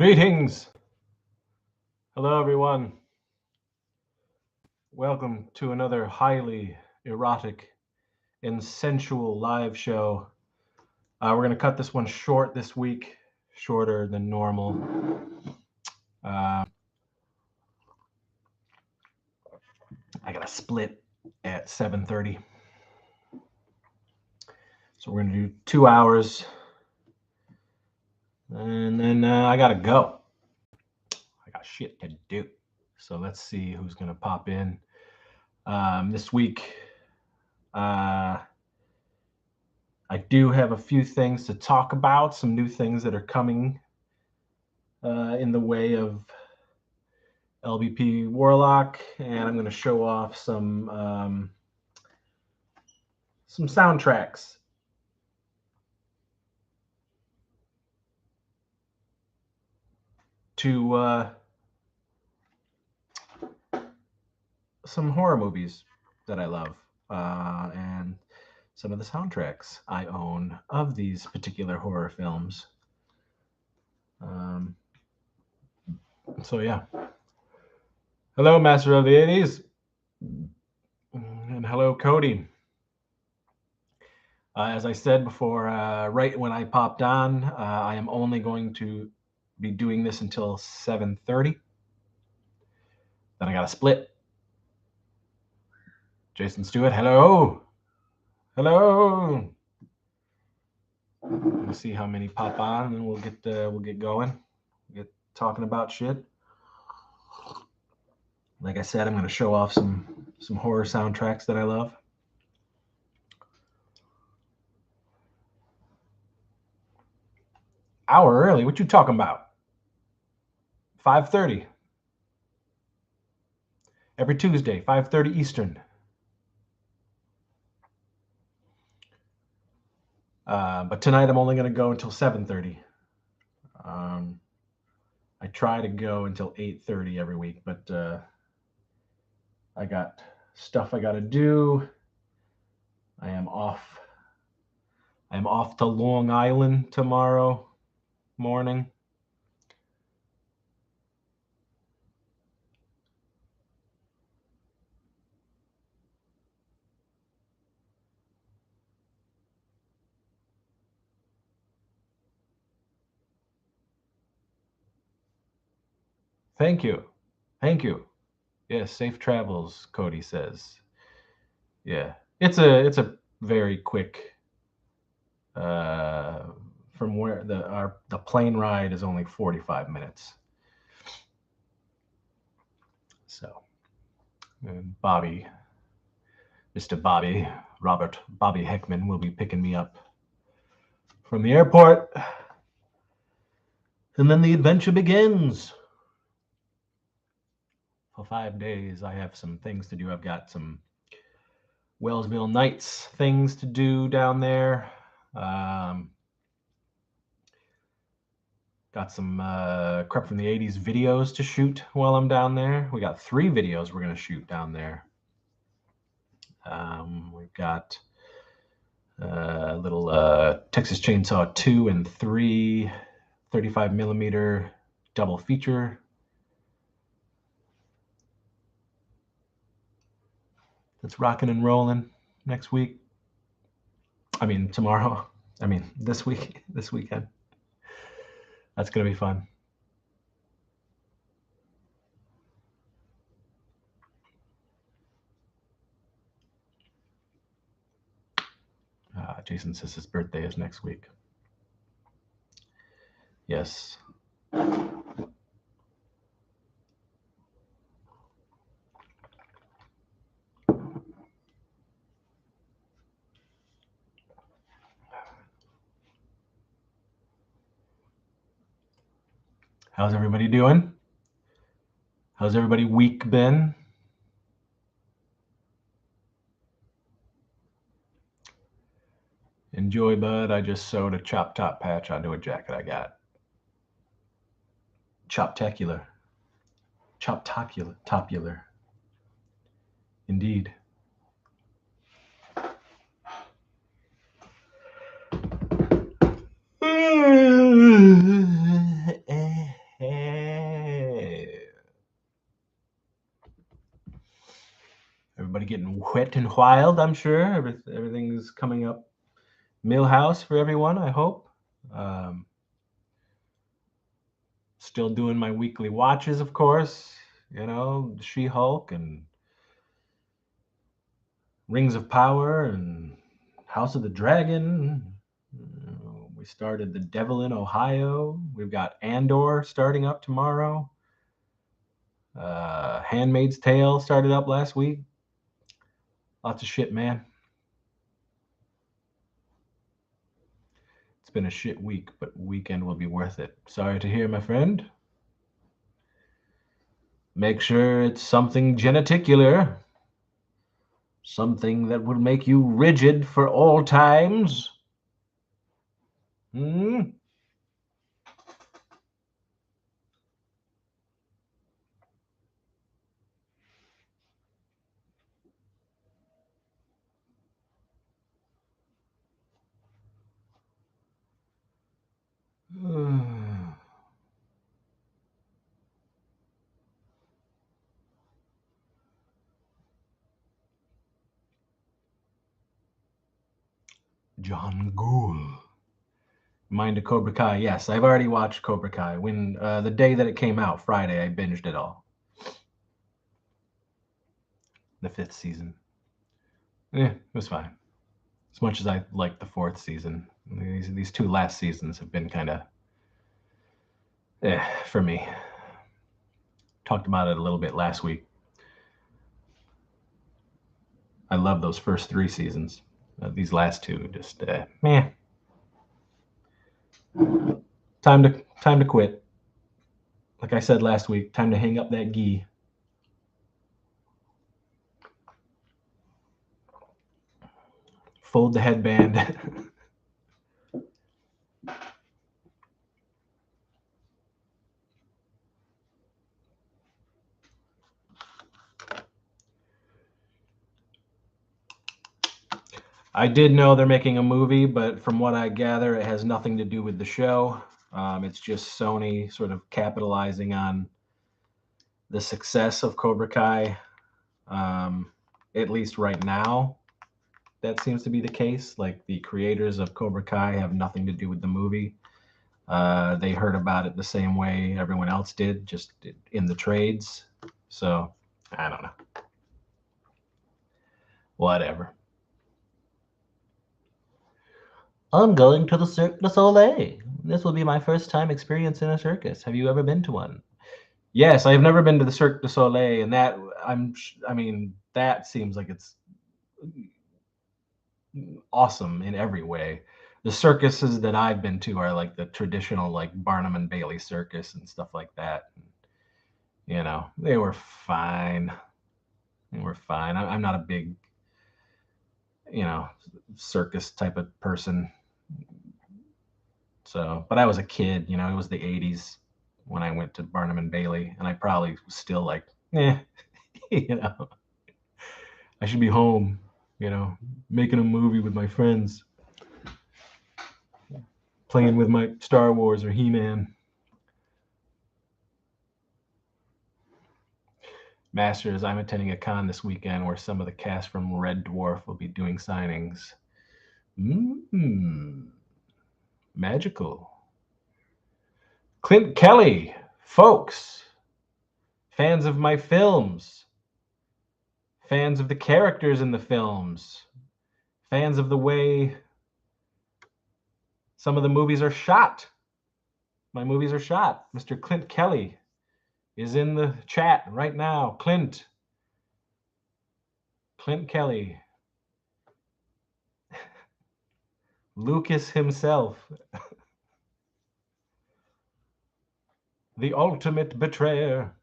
Greetings. Hello, everyone. Welcome to another highly erotic and sensual live show. We're going to cut this one short this week, shorter than normal. I got a split at 7:30. So we're going to do 2 hours. And then I got to go. I got shit to do. So let's see who's going to pop in. This week, I do have a few things to talk about, some new things that are coming in the way of LBP Warlock, and I'm going to show off some soundtracks. To some horror movies that I love, and some of the soundtracks I own of these particular horror films. So yeah. Hello, Master of the 80s. And hello, Cody. As I said before, right when I popped on, I am only going to be doing this until 7:30. Then I got a split. Jason Stewart, hello. Hello. We'll see how many pop on, and then we'll get going. We'll get talking about shit. Like I said, I'm going to show off some horror soundtracks that I love. Hour early? What you talking about? 5:30. Every Tuesday, 5:30 Eastern. But tonight I'm only going to go until 7:30. I try to go until 8:30 every week, but I got stuff I got to do. I am off to Long Island tomorrow morning. Thank you. Yes, safe travels, Cody says. Yeah, it's a very quick. From where the plane ride is only 45 minutes. So, and Mr. Robert Bobby Heckman will be picking me up from the airport, and then the adventure begins. For 5 days, I have some things to do. I've got some Wellsville Nights things to do down there. Got some Crep from the 80s videos to shoot while I'm down there. We got 3 videos we're going to shoot down there. We've got a little Texas Chainsaw 2 and 3 35 millimeter double feature. That's rocking and rolling next week. I mean, tomorrow. I mean, this weekend. That's going to be fun. Jason says his birthday is next week. Yes. How's everybody doing? How's everybody week been? Enjoy, bud. I just sewed a chop top patch onto a jacket I got. Choptacular. Choptacular. Indeed. wet and wild, I'm sure. Everything's coming up Millhouse for everyone, I hope. Still doing my weekly watches, of course. She-Hulk and Rings of Power and House of the Dragon. We started The Devil in Ohio. We've got Andor starting up tomorrow. Handmaid's Tale started up last week. Lots of shit, man. It's been a shit week, but weekend will be worth it. Sorry to hear, my friend. Make sure it's something geneticular. Something that will make you rigid for all times. John Gould. Mind of Cobra Kai. Yes, I've already watched Cobra Kai. When the day that it came out, Friday, I binged it all. The 5th season. It was fine. As much as I liked the 4th season. These 2 last seasons have been kind of for me. Talked about it a little bit last week. I love those first 3 seasons. These last 2 just meh. Time to quit. Like I said last week, time to hang up that gi. Fold the headband. I did know they're making a movie, but from what I gather, it has nothing to do with the show. It's just Sony sort of capitalizing on the success of Cobra Kai. At least right now, that seems to be the case. Like, the creators of Cobra Kai have nothing to do with the movie. They heard about it the same way everyone else did, just in the trades. So, I don't know. Whatever. I'm going to the Cirque du Soleil. This will be my first time experiencing a circus. Have you ever been to one? Yes, I have never been to the Cirque du Soleil, and that that seems like it's awesome in every way. The circuses that I've been to are like the traditional, like Barnum and Bailey circus and stuff like that. They were fine. I'm not a big, circus type of person. So, but I was a kid, it was the 80s when I went to Barnum and Bailey, and I probably was still like, I should be home, making a movie with my friends, playing with my Star Wars or He-Man. Masters, I'm attending a con this weekend where some of the cast from Red Dwarf will be doing signings. Magical. Clint Kelly, folks, fans of my films, fans of the characters in the films, fans of the way some of the movies are shot. My movies are shot. Mr. Clint Kelly is in the chat right now. Clint Kelly. Lucas himself. The ultimate betrayer.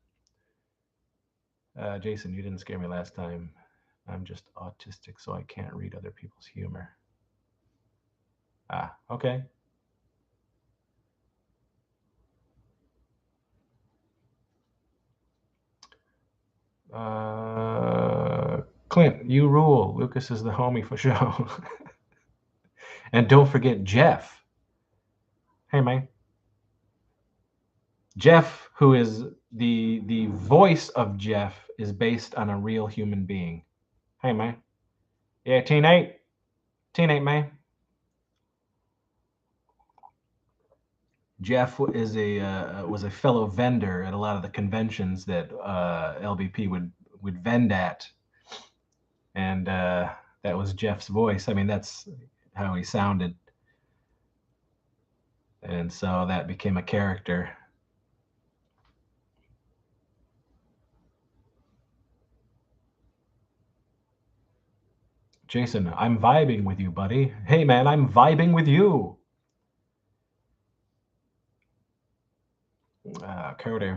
Jason, you didn't scare me last time. I'm just autistic, so I can't read other people's humor. Okay. Clint, you rule. Lucas is the homie for show. And don't forget Jeff. Hey, man. Jeff, who is the voice of Jeff, is based on a real human being. Hey, man. Yeah, Teen 8. Teen 8, man. Jeff was a fellow vendor at a lot of the conventions that LBP would vend at, and that was Jeff's voice. I mean, that's how he sounded, and so that became a character. Jason, I'm vibing with you, buddy. Hey, man, I'm vibing with you. Cody,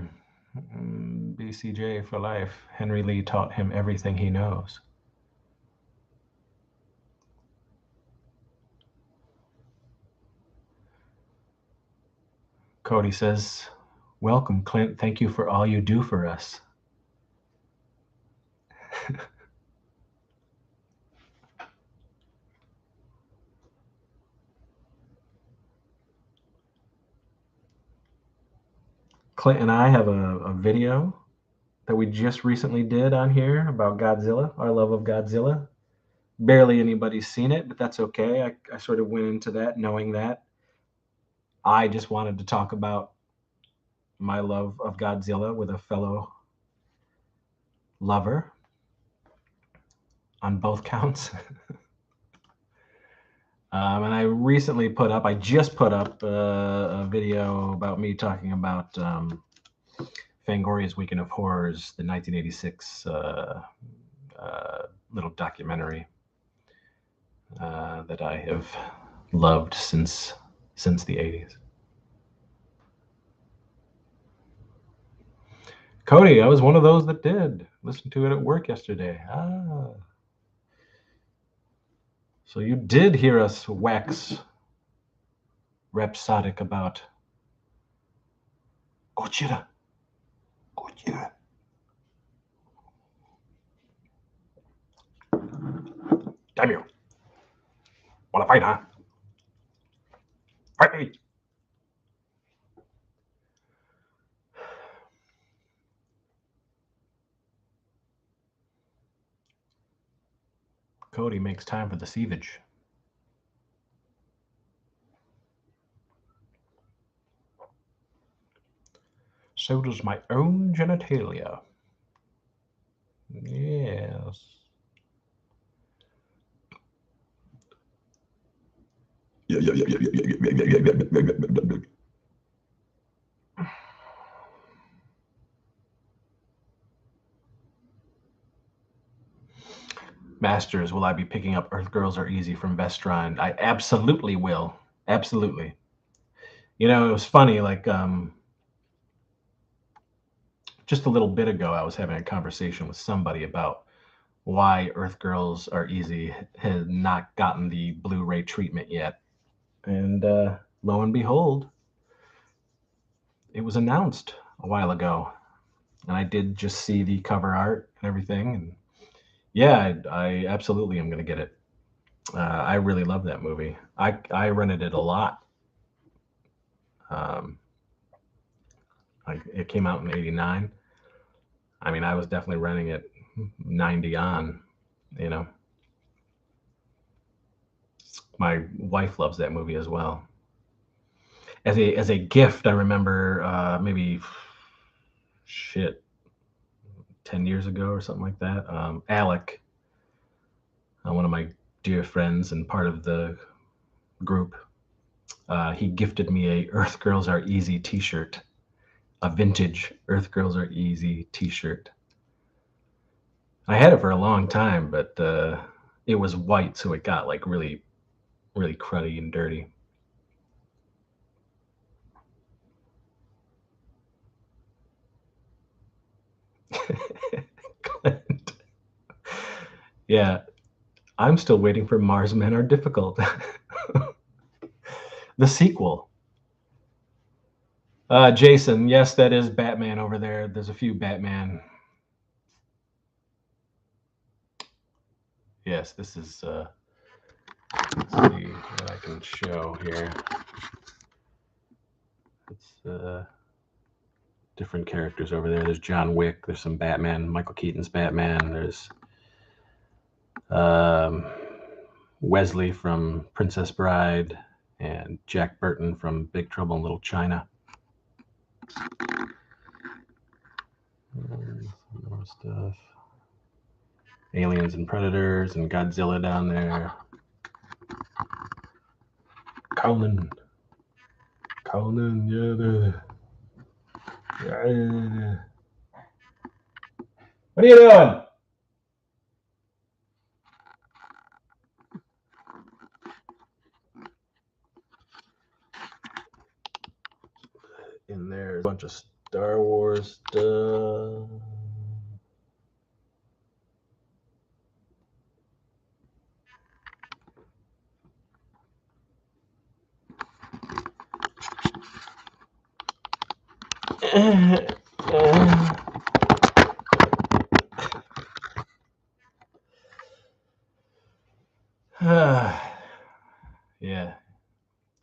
BCJ for life. Henry Lee taught him everything he knows. Cody says, welcome, Clint. Thank you for all you do for us. Clint and I have a video that we just recently did on here about Godzilla, our love of Godzilla. Barely anybody's seen it, but that's okay. I sort of went into that knowing that. I just wanted to talk about my love of Godzilla with a fellow lover on both counts. And I just put up a video about me talking about Fangoria's Weekend of Horrors, the 1986 little documentary that I have loved since the 80s. Cody, I was one of those that did listen to it at work yesterday. So you did hear us wax rhapsodic about Gojira. Damn you. Wanna fight, huh? Fight me. Cody makes time for the sievage. So does my own genitalia. Yes. Masters, will I be picking up Earth Girls Are Easy from Vestron? I absolutely will. Absolutely. You know, it was funny, like just a little bit ago, I was having a conversation with somebody about why Earth Girls Are Easy has not gotten the Blu-ray treatment yet. And lo and behold, it was announced a while ago. And I did just see the cover art and everything. And yeah, I absolutely am going to get it. I really love that movie. I rented it a lot. It came out in '89. I mean, I was definitely renting it 90 on, you know. My wife loves that movie as well. As a gift, I remember maybe 10 years ago or something like that. Alec, one of my dear friends and part of the group, he gifted me a Earth Girls Are Easy t-shirt, a vintage Earth Girls Are Easy t-shirt. I had it for a long time, but it was white, so it got like really, really cruddy and dirty. Clint. Yeah, I'm still waiting for Mars Men Are Difficult. The sequel. Jason, yes, that is Batman over there. There's a few Batman. Yes, this is, let's see what I can show here. It's different characters over there. There's John Wick. There's some Batman. Michael Keaton's Batman. There's Wesley from Princess Bride, and Jack Burton from Big Trouble in Little China. Some more stuff. Aliens and Predators and Godzilla down there. Conan, yeah. What are you doing? In there's a bunch of Star Wars stuff. Yeah,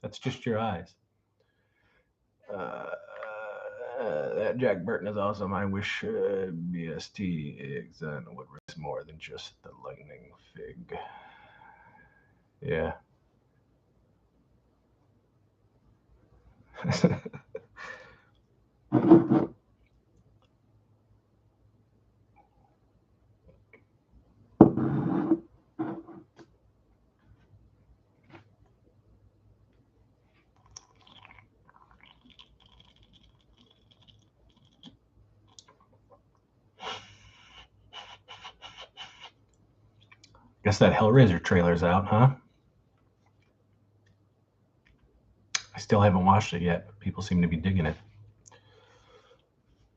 that's just your eyes. That Jack Burton is awesome. I wish BST Exxon would race more than just the lightning fig. Yeah. Guess that Hellraiser trailer's out, huh? I still haven't watched it yet. People seem to be digging it.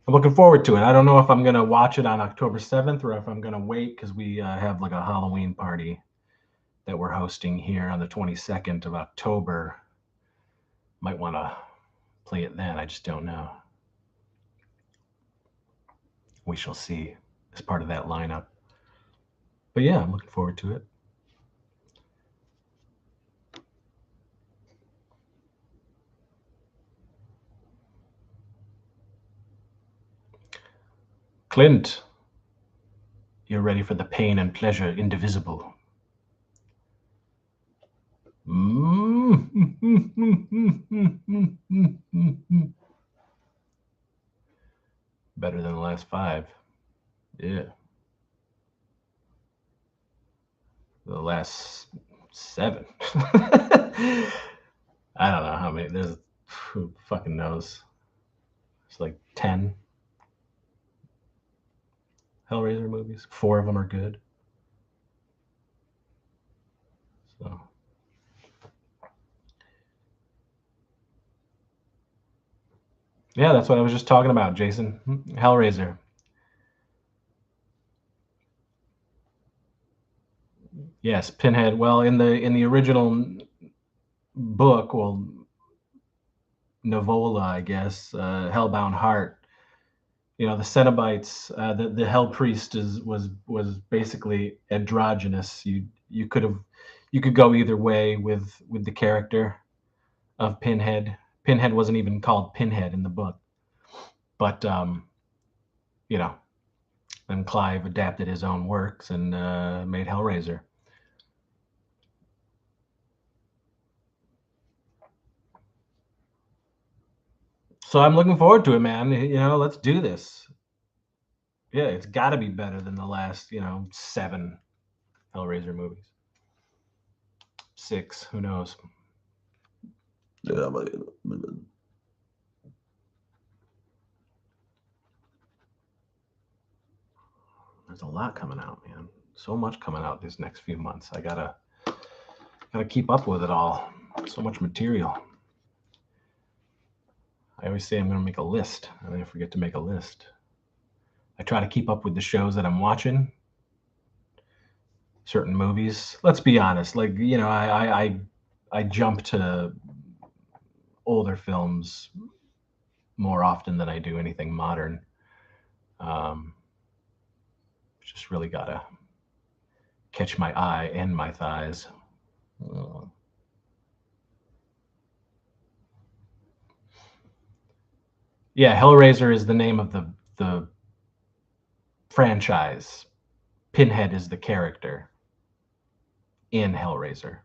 I'm looking forward to it. I don't know if I'm going to watch it on October 7th or if I'm going to wait because we have like a Halloween party that we're hosting here on the 22nd of October. Might want to play it then. I just don't know. We shall see as part of that lineup. But yeah, I'm looking forward to it. Clint, you're ready for the pain and pleasure indivisible. Better than the last 5. Yeah. The last 7. I don't know how many. There's, who fucking knows? It's like 10 Hellraiser movies. 4 of them are good. So. Yeah, that's what I was just talking about, Jason. Hellraiser. Yes, Pinhead. Well, in the original book, well, novella, I guess, Hellbound Heart. You know, the Cenobites, the Hell Priest was basically androgynous. You could go either way with the character of Pinhead. Pinhead wasn't even called Pinhead in the book, but you know, then Clive adapted his own works and made Hellraiser. So I'm looking forward to it, man. You know, let's do this. Yeah, it's got to be better than the last, 7 Hellraiser movies. 6, who knows? Yeah, but there's a lot coming out, man. So much coming out these next few months. I gotta keep up with it all. So much material. I always say I'm gonna make a list, and I forget to make a list. I try to keep up with the shows that I'm watching, certain movies. Let's be honest, like, I jump to older films more often than I do anything modern. Just really gotta catch my eye and my thighs. Yeah, Hellraiser is the name of the franchise. Pinhead is the character. in Hellraiser.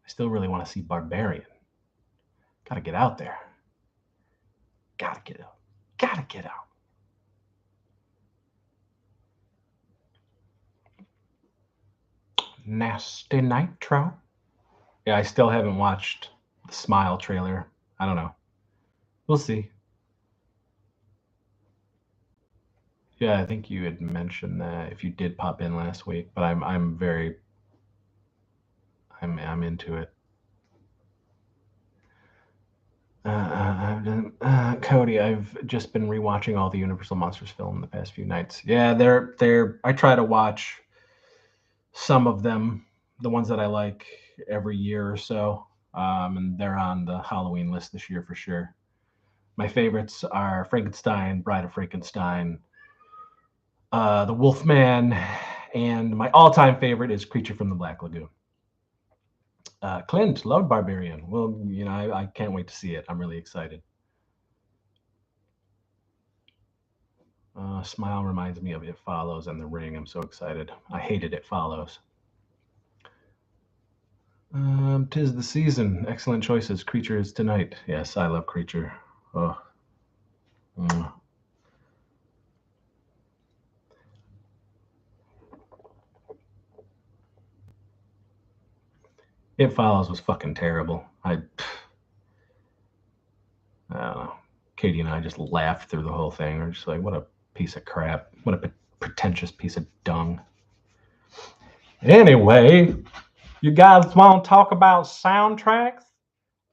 I still really want to see Barbarian. Gotta get out there. Gotta get out. Gotta get out. Nasty Nitro. Yeah, I still haven't watched the Smile trailer. I don't know. We'll see. Yeah, I think you had mentioned that if you did pop in last week, but I'm into it. Cody, I've just been rewatching all the Universal Monsters film the past few nights. Yeah, they're. I try to watch some of them, the ones that I like, every year or so, and they're on the Halloween list this year for sure. My favorites are Frankenstein, Bride of Frankenstein, The Wolfman, and my all-time favorite is Creature from the Black Lagoon. Clint, loved Barbarian. Well, I can't wait to see it. I'm really excited. Smile reminds me of It Follows and The Ring. I'm so excited. I hated It Follows. 'Tis the season. Excellent choices. Creature is tonight. Yes, I love Creature. Oh. It Follows was fucking terrible. I don't know. Katie and I just laughed through the whole thing. We're just like, what a piece of crap. What a pretentious piece of dung. Anyway, you guys want to talk about soundtracks?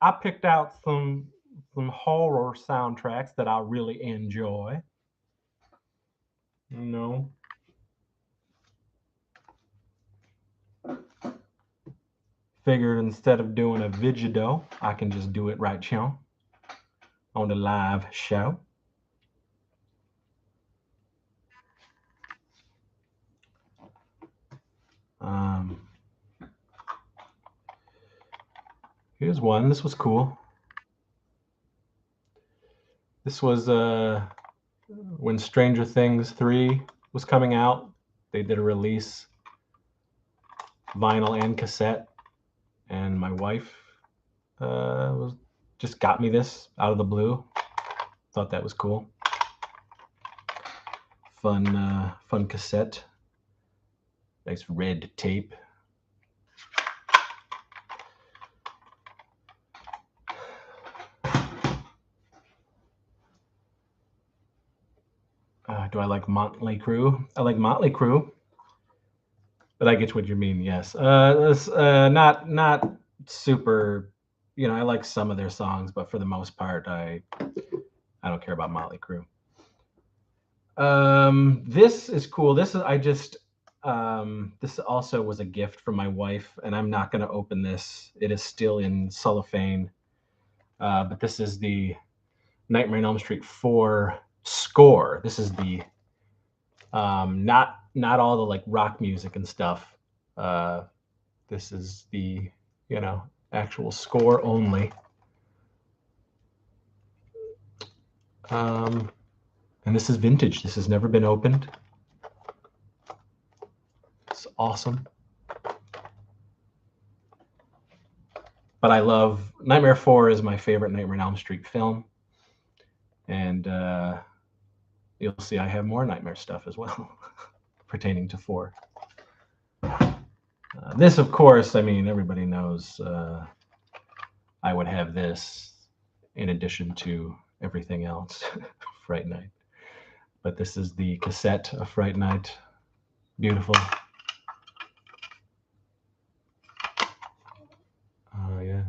I picked out some horror soundtracks that I really enjoy. Figured instead of doing a video, I can just do it right here on the live show. Here's one. This was cool. This was when Stranger Things 3 was coming out. They did a release, vinyl and cassette, and my wife just got me this out of the blue. Thought that was cool. Fun cassette. Nice red tape. Do I like Motley Crue? I like Motley Crue, but I get what you mean. Yes, not super. I like some of their songs, but for the most part, I don't care about Motley Crue. This is cool. This also was a gift from my wife, and I'm not going to open this. It is still in cellophane, but this is the Nightmare on Elm Street 4 score. This is the not all the like rock music and stuff. This is the actual score only. And this is vintage. This has never been opened. It's awesome. But I love Nightmare 4 is my favorite Nightmare on Elm Street film. And you'll see I have more Nightmare stuff as well pertaining to 4. This, of course, I mean, everybody knows I would have this in addition to everything else, Fright Night. But this is the cassette of Fright Night. Beautiful. Oh, yes.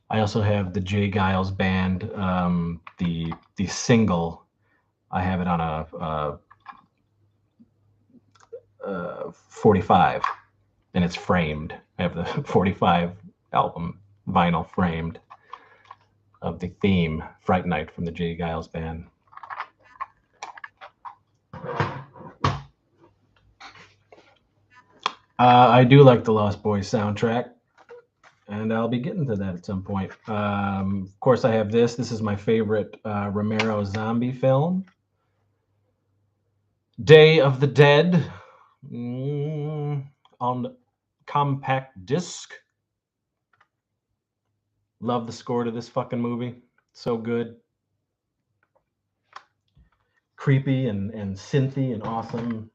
I also have the Jay Giles Band, the single. I have it on a 45. and it's framed. I have the 45 album vinyl framed of the theme, Fright Night from the J. Giles Band. I do like the Lost Boys soundtrack, and I'll be getting to that at some point. Of course, I have this. This is my favorite Romero zombie film, Day of the Dead, on compact disc. Love the score to this fucking movie. So good. Creepy and synthy and awesome.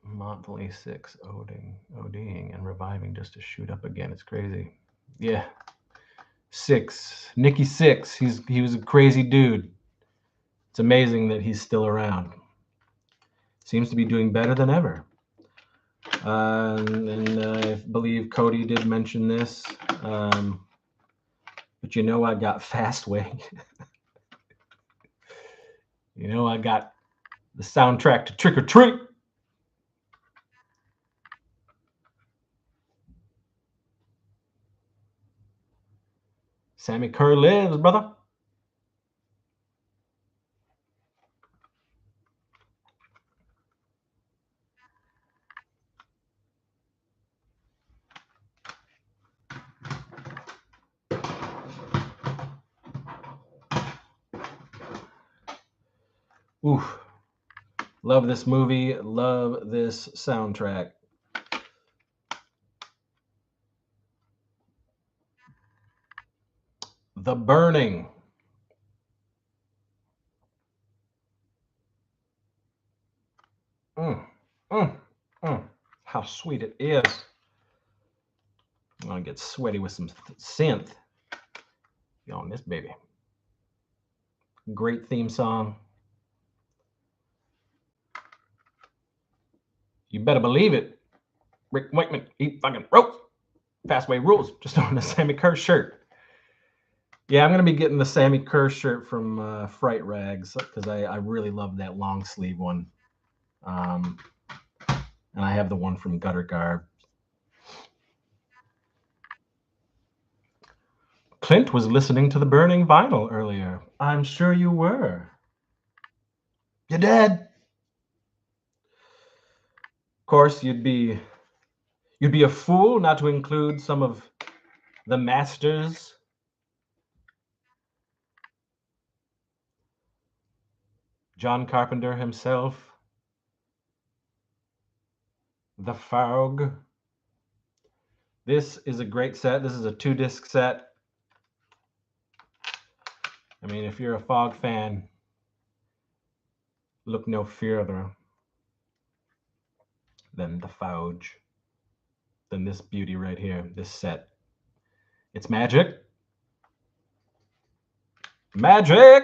Monthly 6 ODing and reviving just to shoot up again. It's crazy. Yeah. 6. Nicky 6. He was a crazy dude. It's amazing that he's still around. Seems to be doing better than ever. And I believe Cody did mention this. But you know I got Fastway. You know I got the soundtrack to Trick or Treat. Sammy Kerr lives, brother. Oof. Love this movie. Love this soundtrack. The Burning. How sweet it is. I'm gonna get sweaty with some synth. Get on this baby. Great theme song. You better believe it. Rick Wakeman, eat fucking rope. Fastway rules. Just on the Sammy Kerr shirt. Yeah, I'm gonna be getting the Sammy Kerr shirt from Fright Rags because I really love that long sleeve one. And I have the one from Gutter Garb. Clint was listening to the Burning vinyl earlier. I'm sure you were. You did. Of course, you'd be a fool not to include some of the masters. John Carpenter himself. The Fog. This is a great set. This is a 2-disc set. I mean, if you're a Fog fan, look no further than the Fog, than this beauty right here, this set. It's magic. Magic!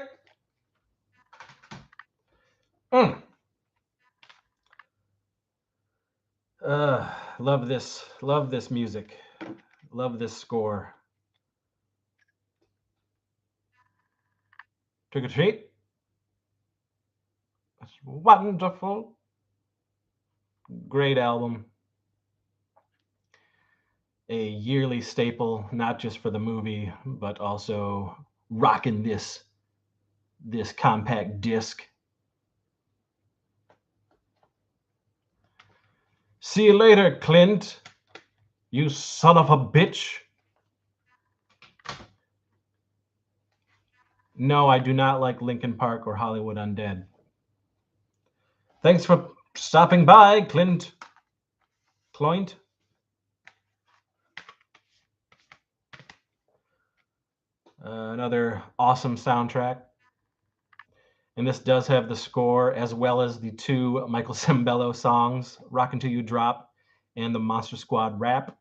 Love this music. Love this score. Trick or Treat. That's wonderful. Great album. A yearly staple, not just for the movie, but also rocking this compact disc. See you later, Clint. You son of a bitch. No, I do not like Linkin Park or Hollywood Undead. Thanks for stopping by, Clint. Cloint. Another awesome soundtrack. And this does have the score as well as the 2 Michael Sembello songs, Rockin' Till You Drop and the Monster Squad Rap.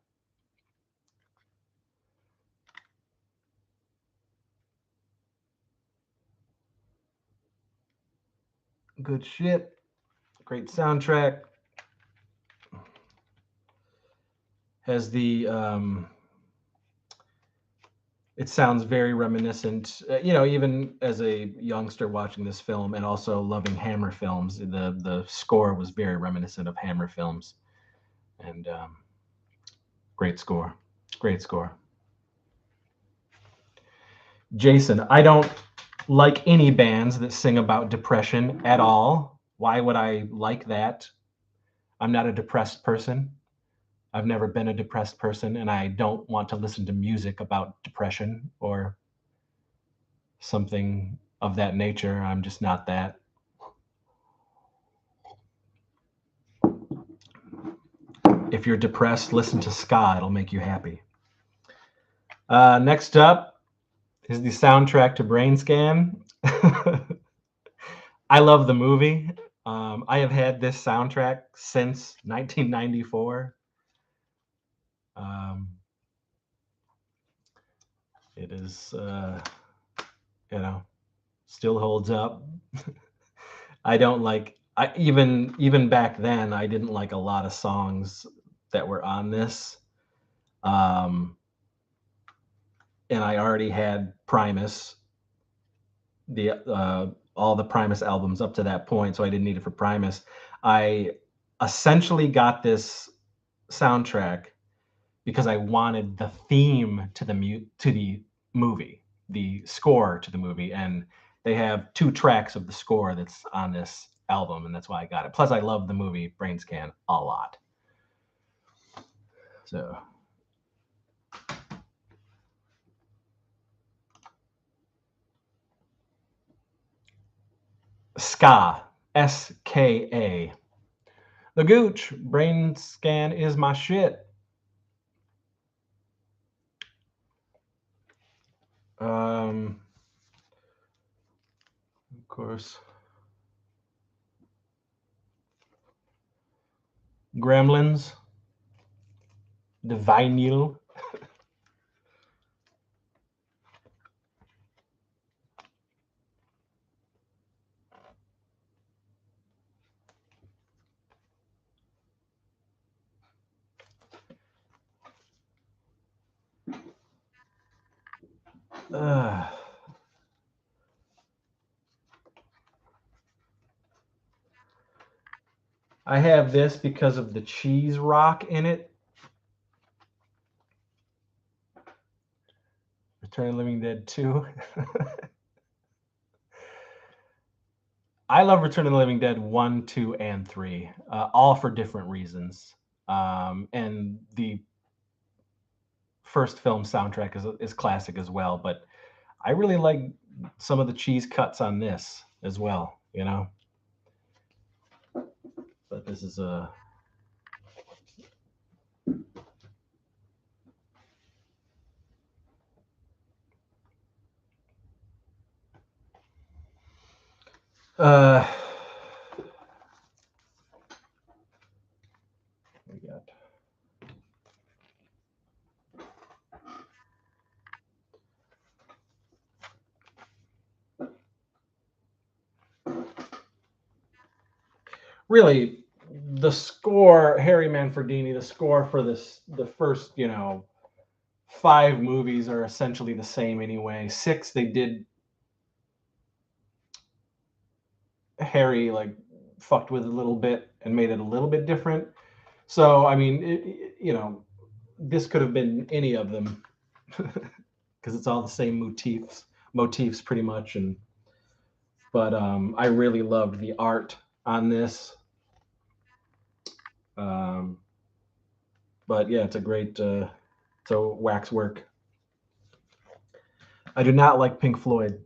Good shit. Great soundtrack. Has the It sounds very reminiscent, even as a youngster watching this film and also loving Hammer films, the score was very reminiscent of Hammer films, and great score, great score. Jason, I don't like any bands that sing about depression at all. Why would I like that? I'm not a depressed person. I've never been a depressed person, and I don't want to listen to music about depression or something of that nature. I'm just not that. If you're depressed, listen to ska. It'll make you happy. Next up is the soundtrack to Brain Scan. I love the movie. I have had this soundtrack since 1994. Um, it is, still holds up. I don't like. I even back then, I didn't like a lot of songs that were on this. Um, and I already had Primus, the all the Primus albums up to that point, so I didn't need it for Primus. I essentially got this soundtrack because I wanted the theme to the movie, the score to the movie, and they have 2 tracks of the score that's on this album, and that's why I got it. Plus, I love the movie Brain Scan a lot. So ska, ska. The Gooch, Brain Scan is my shit. Of course. Gremlins, the vinyl. I have this because of the cheese rock in it. Return of the Living Dead 2. I love Return of the Living Dead 1, 2, and 3, all for different reasons. And the first film soundtrack is classic as well, but I really like some of the cheese cuts on this as well, But this is a. We got. Really, the score, Harry Manfredini, the score for the first, 5 movies are essentially the same anyway. 6, they did Harry like fucked with a little bit and made it a little bit different. So I mean, this could have been any of them because it's all the same motifs pretty much. But I really loved the art on this. Um, but yeah, it's a great, waxwork. I do not like Pink Floyd.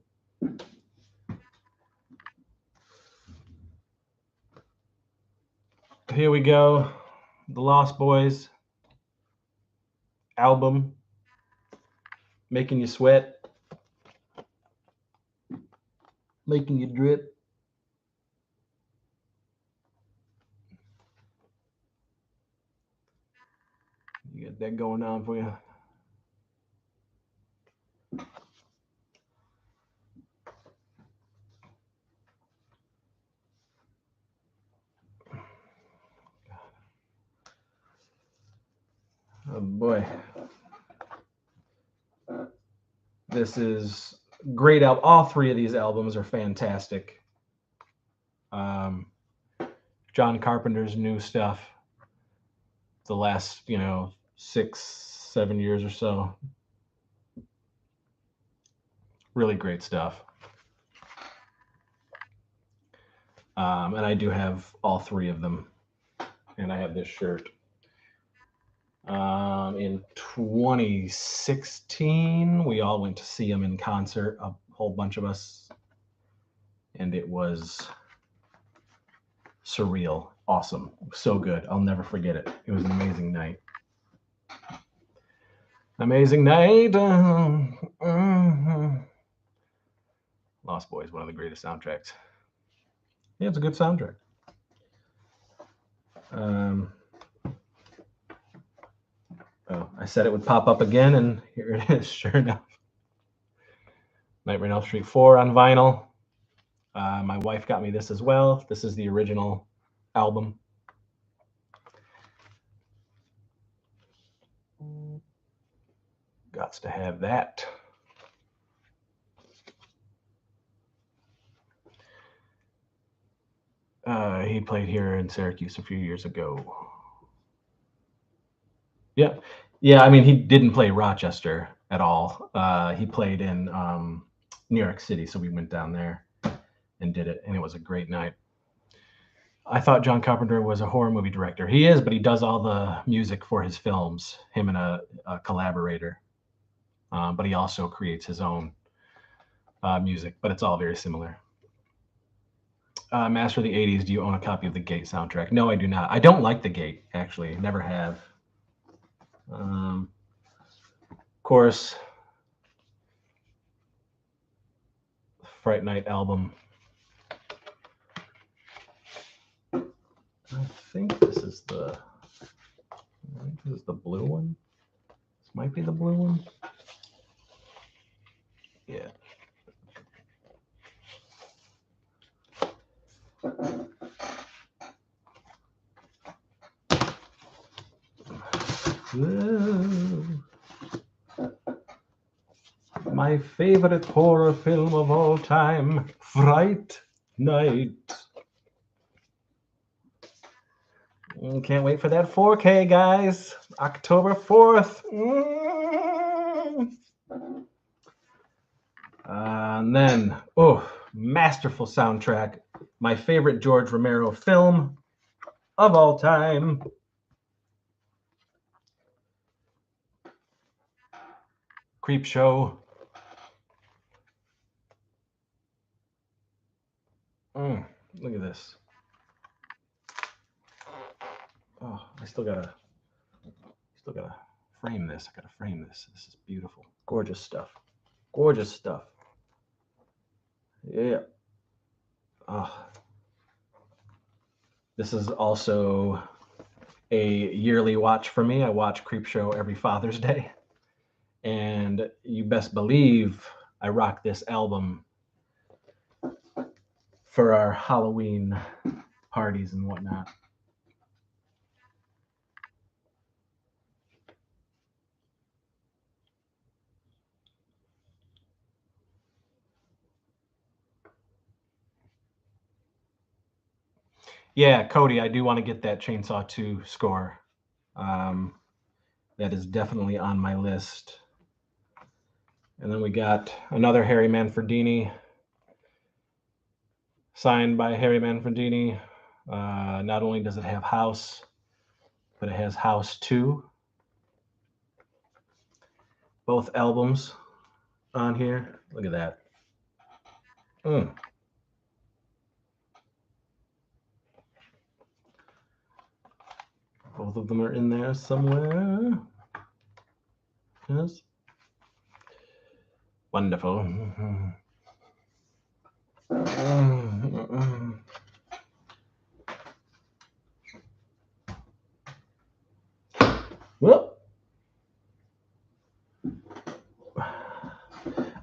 Here we go, the Lost Boys album, making you sweat, making you drip. You got that going on for you. Oh boy. This is great album. All three of these albums are fantastic. John Carpenter's new stuff, the last 6-7 years or so, really great stuff. And I do have all three of them, and I have this shirt. In 2016, we all went to see him in concert, a whole bunch of us, and it was surreal, awesome, so good. I'll never forget it. It was an amazing night. Amazing night. Lost Boys, one of the greatest soundtracks. Yeah, it's a good soundtrack. I said it would pop up again, and here it is, sure enough. Nightmare on Elm Street 4 on vinyl. My wife got me this as well. This is the original album. Gots to have that. He played here in Syracuse a few years ago. Yeah. I mean, he didn't play Rochester at all. He played in New York City, so we went down there and did it, and it was a great night. I thought John Carpenter was a horror movie director. He is, but he does all the music for his films, him and a collaborator. But he also creates his own music, but it's all very similar. Master of the 80s, do you own a copy of the Gate soundtrack? No, I do not. I don't like the Gate, actually. Never have. Of course, Fright Night album. I think this is the blue one. This might be the blue one. Yeah. My favorite horror film of all time, Fright Night. Can't wait for that 4K, guys. October 4th. And then, masterful soundtrack. My favorite George Romero film of all time. Creepshow. Look at this. Oh, I still gotta frame this. I gotta frame this. This is beautiful. Gorgeous stuff. Gorgeous stuff. Yeah. This is also a yearly watch for me. I watch Creepshow every Father's Day. And you best believe I rock this album for our Halloween parties and whatnot. Yeah, Cody, I do want to get that Chainsaw 2 score. That is definitely on my list. And then we got another Harry Manfredini, signed by Harry Manfredini. Not only does it have House, but it has House 2. Both albums on here. Look at that. Both of them are in there somewhere. Yes. Wonderful. Well,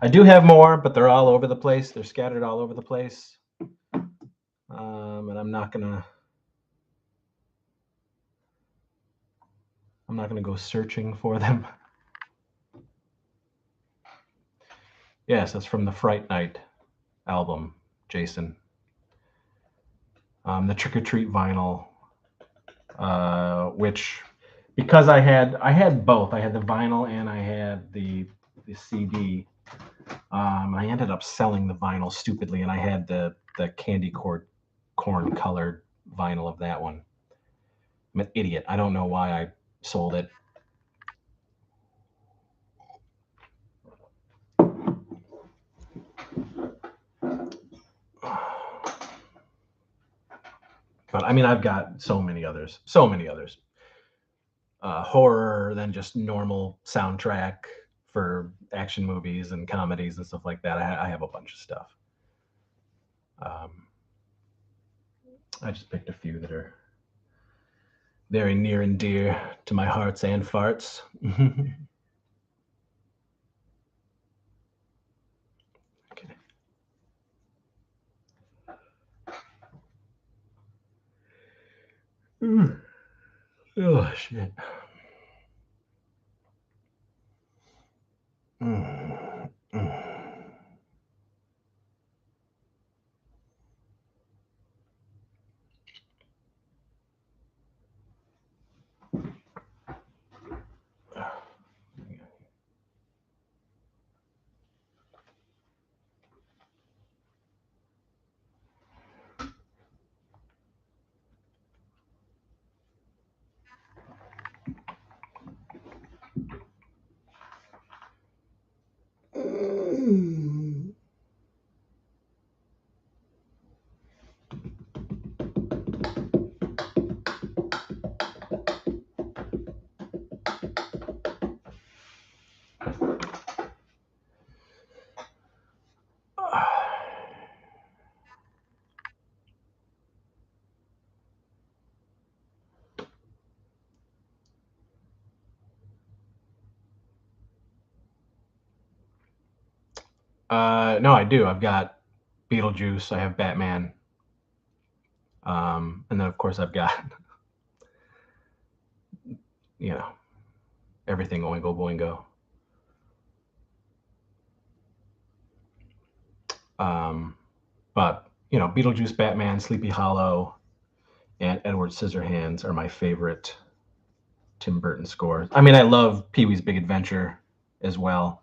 I do have more, but they're all over the place. They're scattered all over the place. And I'm not gonna go searching for them. Yes, that's from the Fright Night album, Jason. The Trick or Treat vinyl, which because I had both. I had the vinyl and I had the CD. I ended up selling the vinyl stupidly, and I had the candy corn colored vinyl of that one. I'm an idiot. I don't know why I sold it. But I mean, I've got so many others, so many others. Horror, then just normal soundtrack for action movies and comedies and stuff like that. I have a bunch of stuff. Um, I just picked a few that are very near and dear to my hearts and farts. Okay. Oh shit. Mm, mm. No, I do. I've got Beetlejuice. I have Batman. And then of course I've got you know everything Oingo Boingo. Um, but Beetlejuice, Batman, Sleepy Hollow, and Edward Scissorhands are my favorite Tim Burton scores. I mean, I love Pee Wee's Big Adventure as well.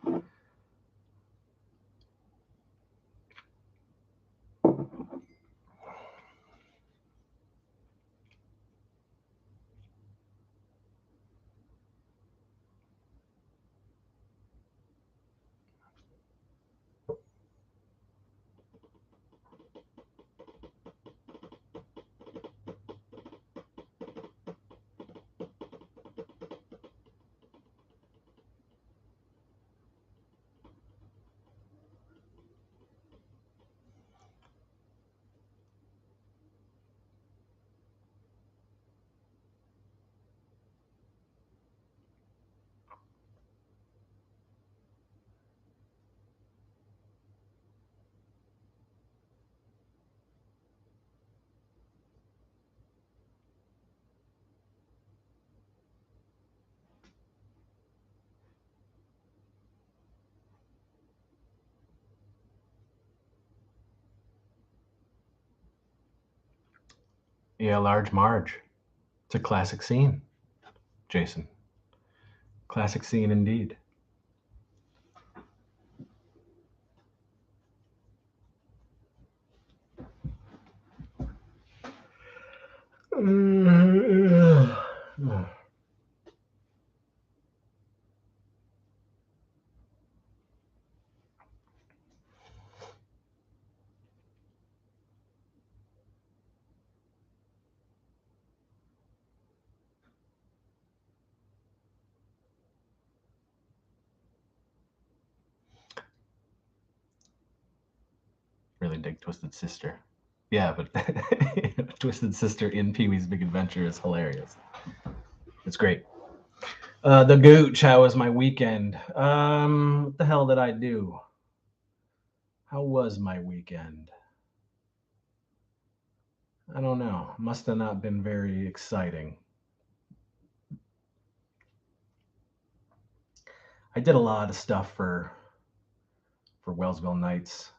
Yeah, Large Marge. It's a classic scene, Jason. Classic scene indeed. Really dig Twisted Sister. Yeah, but Twisted Sister in Pee Wee's Big Adventure is hilarious. It's great. The Gooch, how was my weekend? What the hell did I do? How was my weekend? I don't know. Must have not been very exciting. I did a lot of stuff for Wellsville Nights.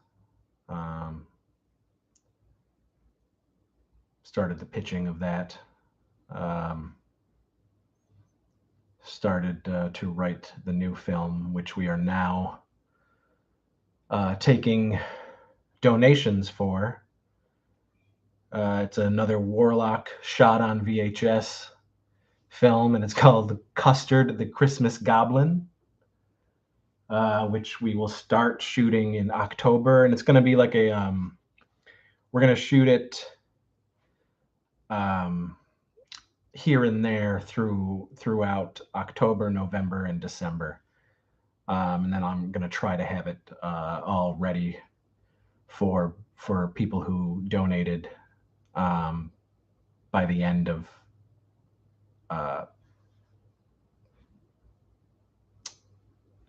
Started the pitching of that. Started to write the new film, which we are now taking donations for. It's another Warlock shot on VHS film, and it's called Custard the Christmas Goblin, which we will start shooting in October. And it's going to be like a, we're going to shoot it here and there throughout October, November, and December. And then I'm going to try to have it all ready for people who donated by the end of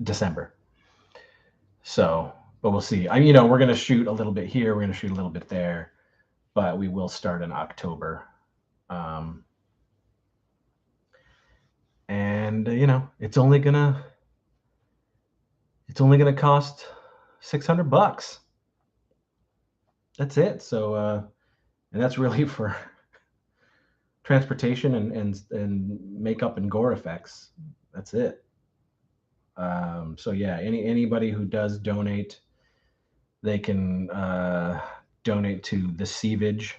December. So, but we'll see. We're going to shoot a little bit here. We're going to shoot a little bit there, but we will start in October. And it's only gonna cost $600. That's it. So, and that's really for transportation and makeup and gore effects. That's it. So yeah, anybody who does donate, they can donate to the Sievage,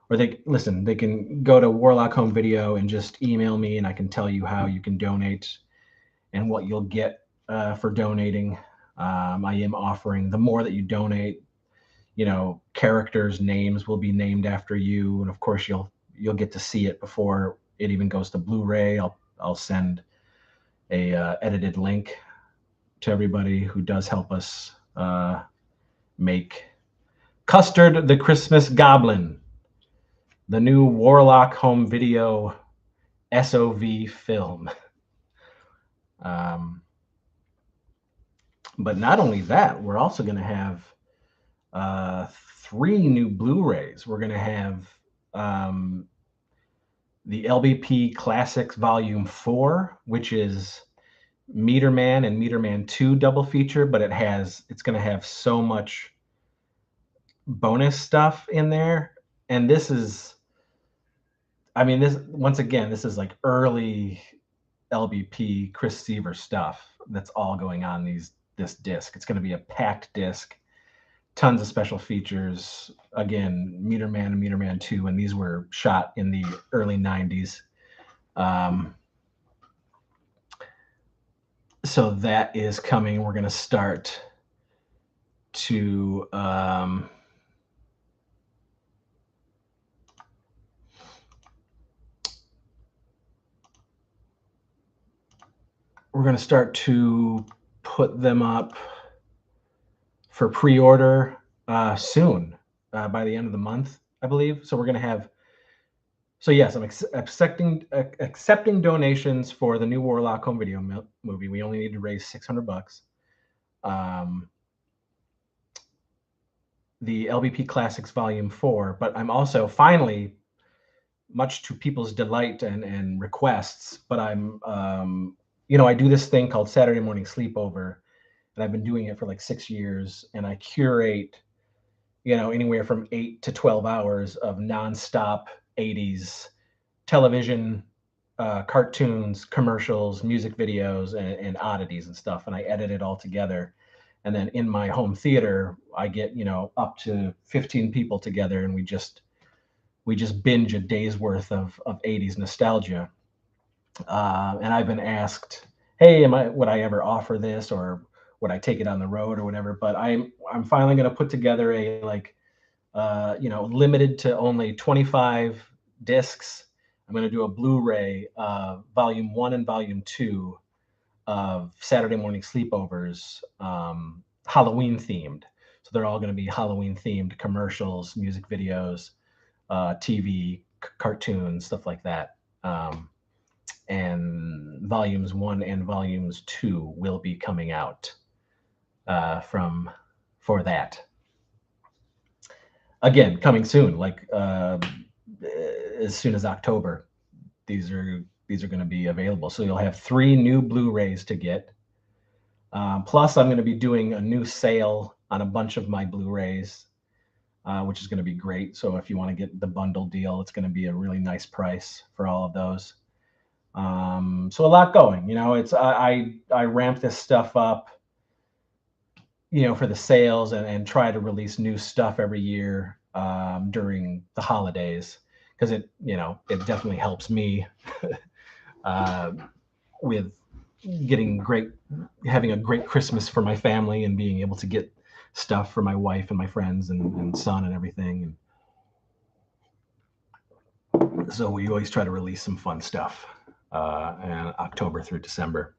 or they can go to Warlock Home Video and just email me, and I can tell you how you can donate and what you'll get for donating. I am offering, the more that you donate, characters' names will be named after you, and of course you'll get to see it before it even goes to Blu-ray. I'll send a edited link to everybody who does help us make Custard the Christmas Goblin, the new Warlock Home Video SOV film. But not only that, we're also going to have 3 new Blu-rays. We're going to have the LBP Classics Volume 4, which is Meter Man and Meter Man 2 double feature, but it's going to have so much bonus stuff in there. And this is, once again, this is like early LBP Chris Seaver stuff that's all going on this disc. It's going to be a packed disc, tons of special features. Again, Meter Man and Meter Man 2, and these were shot in the early 90s. So that is coming. We're going to start to put them up for pre-order soon, by the end of the month, I believe. So we're going to have, so yes, I'm accepting donations for the new Warlock Home Video movie. We only need to raise $600. The LBP Classics Volume 4, but I'm also finally, much to people's delight and requests, but I'm, I do this thing called Saturday Morning Sleepover, and I've been doing it for like 6 years, and I curate, anywhere from 8 to 12 hours of nonstop 80s television, cartoons, commercials, music videos, and oddities and stuff, and I edit it all together. And then in my home theater, I get, up to 15 people together, and we just binge a day's worth of 80s nostalgia. And I've been asked, hey, would I ever offer this, or would I take it on the road or whatever? But I'm finally going to put together a limited to only 25 discs. I'm going to do a Blu-ray, Volume 1 and Volume 2 of Saturday Morning Sleepovers, Halloween themed. So they're all going to be Halloween themed commercials, music videos, TV, cartoons, stuff like that. And Volumes 1 and Volumes 2 will be coming out for that. Again, coming soon, like as soon as October. These are going to be available. So you'll have 3 new Blu-rays to get. Plus, I'm going to be doing a new sale on a bunch of my Blu-rays, which is going to be great. So if you want to get the bundle deal, it's going to be a really nice price for all of those. So a lot going. It's I ramp this stuff up, for the sales and try to release new stuff every year during the holidays, because it definitely helps me with having a great Christmas for my family and being able to get stuff for my wife and my friends and son and everything. And so we always try to release some fun stuff in October through December.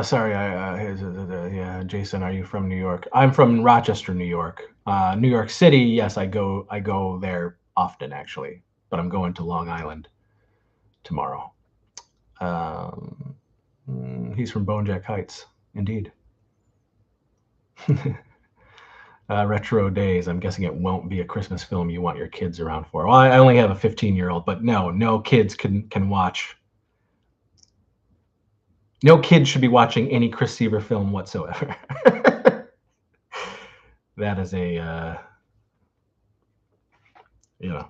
Sorry, yeah, Jason, are you from New York? I'm from Rochester, New York. New York City, yes, I go there often actually, but I'm going to Long Island tomorrow. Um, he's from Bonejack Heights, indeed. Retro Days. I'm guessing it won't be a Christmas film you want your kids around for. Well, I only have a 15-year-old, but no kids can watch. No kid should be watching any Chris Seaver film whatsoever. That is a, you know.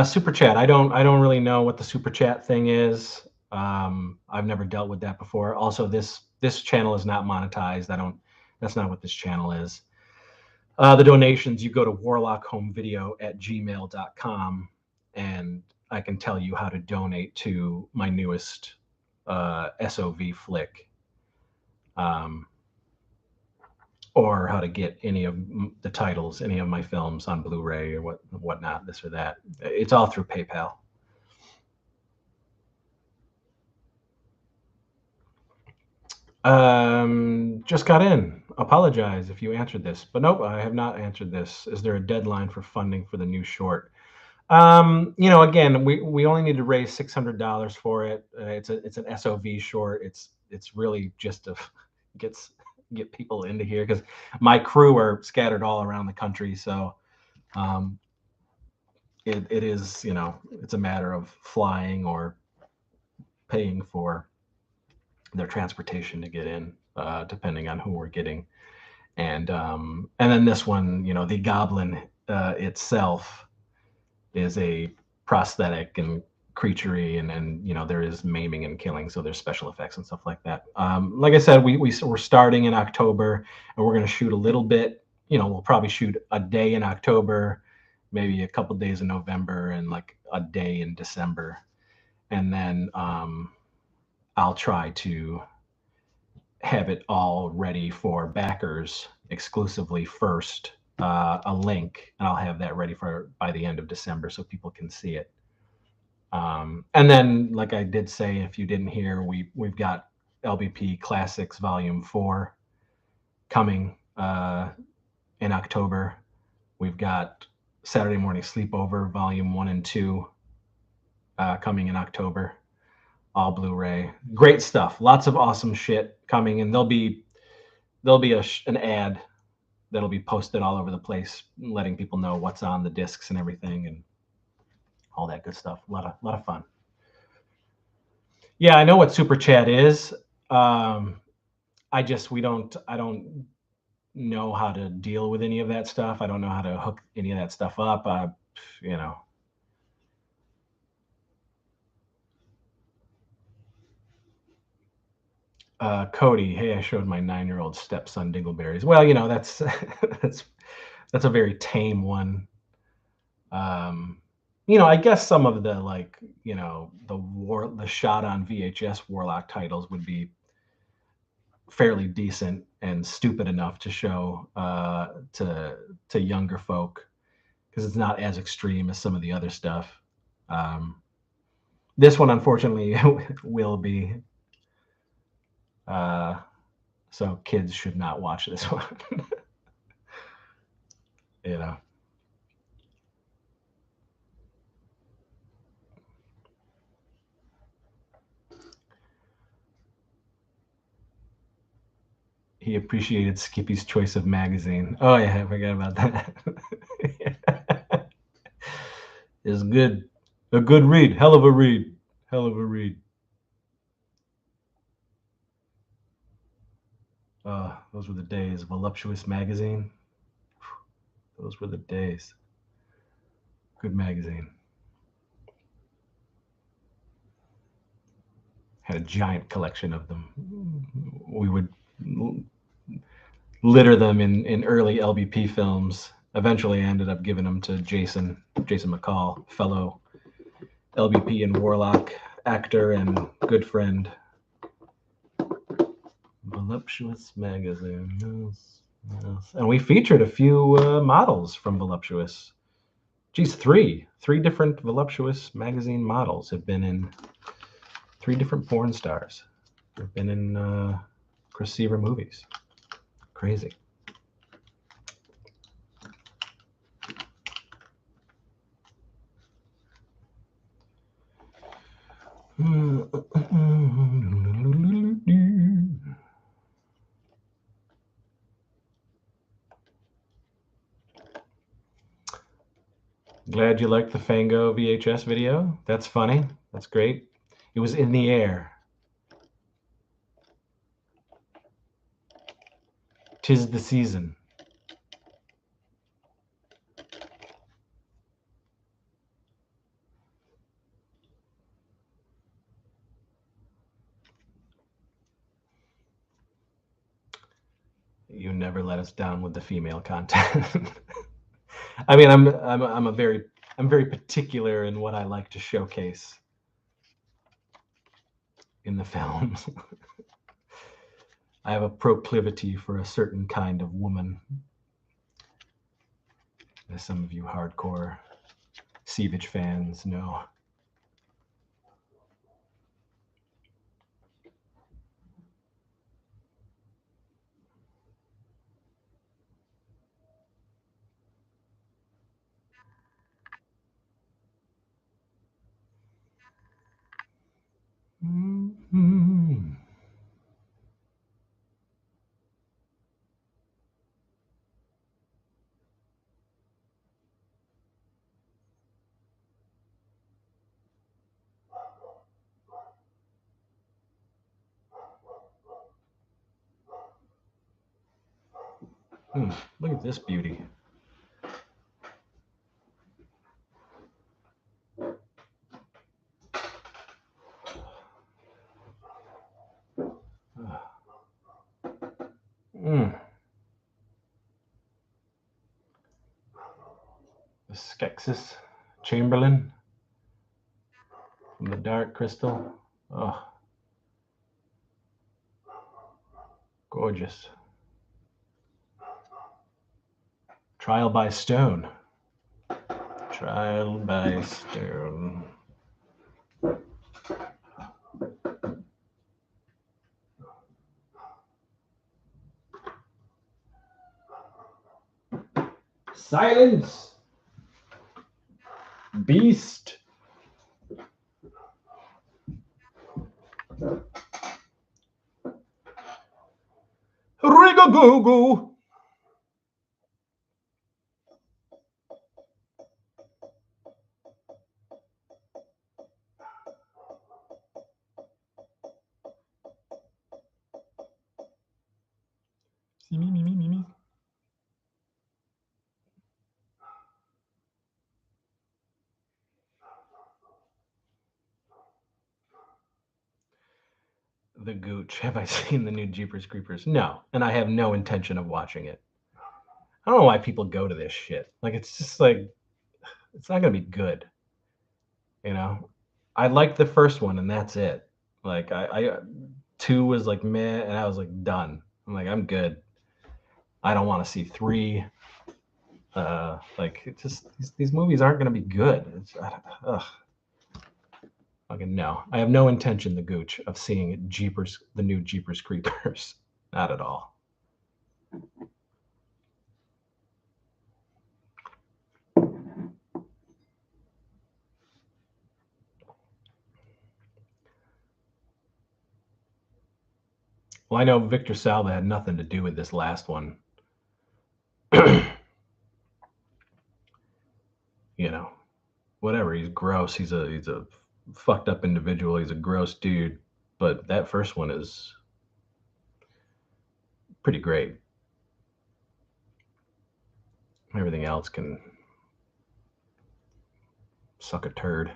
Super chat. I don't really know what the super chat thing is. I've never dealt with that before. Also, this channel is not monetized. That's not what this channel is. The donations, you go to warlockhomevideo@gmail.com, and I can tell you how to donate to my newest SOV flick, or how to get any of the titles, any of my films on Blu-ray or whatnot, this or that. It's all through PayPal. Just got in. Apologize if you answered this, but nope, I have not answered this. Is there a deadline for funding for the new short? Again, we only need to raise $600 for it. It's an SOV short. It's really just to get people into here, because my crew are scattered all around the country. So it is, it's a matter of flying or paying for their transportation to get in, depending on who we're getting. And then this one, the goblin itself is a prosthetic and creaturey, and there is maiming and killing, so there's special effects and stuff like that. Like I said, we're starting in October, and we're going to shoot a little bit. We'll probably shoot a day in October, maybe a couple days in November, and like a day in December, and then I'll try to have it all ready for backers exclusively first, a link, and I'll have that ready by the end of December so people can see it. And then, like I did say, if you didn't hear, we've got LBP Classics Volume 4 coming in October. We've got Saturday Morning Sleepover Volume 1 and 2 coming in October. All Blu-ray. Great stuff. Lots of awesome shit coming, and there'll be an ad that'll be posted all over the place, letting people know what's on the discs and everything, and all that good stuff. A lot of fun. Yeah, I know what Super Chat is. I don't know how to deal with any of that stuff. I don't know how to hook any of that stuff up. Cody, hey, I showed my 9-year-old stepson dingleberries. Well, that's that's a very tame one. I guess some of the, like, the shot on VHS Warlock titles would be fairly decent and stupid enough to show to younger folk, because it's not as extreme as some of the other stuff. This one, unfortunately, will be. So kids should not watch this one. you know. He appreciated Skippy's choice of magazine. Oh yeah, I forgot about that. It's good. A good read. Hell of a read. Hell of a read. Those were the days. Voluptuous magazine. Those were the days. Good magazine. Had a giant collection of them. We would litter them in early LBP films. Eventually, I ended up giving them to Jason McCall, fellow LBP and Warlock actor and good friend. Voluptuous magazine. Yes, yes. And we featured a few models from Voluptuous. Geez, three different Voluptuous magazine models have been in 3 different porn stars. They've been in Chris Seaver movies. Crazy. Glad you liked the Fango VHS video. That's funny. That's great. It was in the air. 'Tis the season. You never let us down with the female content. I mean, I'm very particular in what I like to showcase in the films. I have a proclivity for a certain kind of woman, as some of you hardcore Sievage fans know. Mm-hmm. Look at this beauty. The Skeksis Chamberlain from the Dark Crystal. Oh, gorgeous. Trial by Stone. Trial by Stone. Silence! Beast! Rigagoo! See me. The Gooch. Have I seen the new Jeepers Creepers? No, and I have no intention of watching it. I don't know why people go to this shit. Like, it's just like, it's not gonna be good. You know, I liked the first one, and that's it. Like, I 2 was like meh, and I was like done. I'm like, I'm good. I don't want to see 3. Like, it just these movies aren't gonna be good. Ugh. Fucking no. I have no intention, the Gooch, of seeing the new Jeepers Creepers. Not at all. Well, I know Victor Salva had nothing to do with this last one. You know, whatever. He's gross. He's a fucked up individual. He's a gross dude. But that first one is pretty great. Everything else can suck a turd.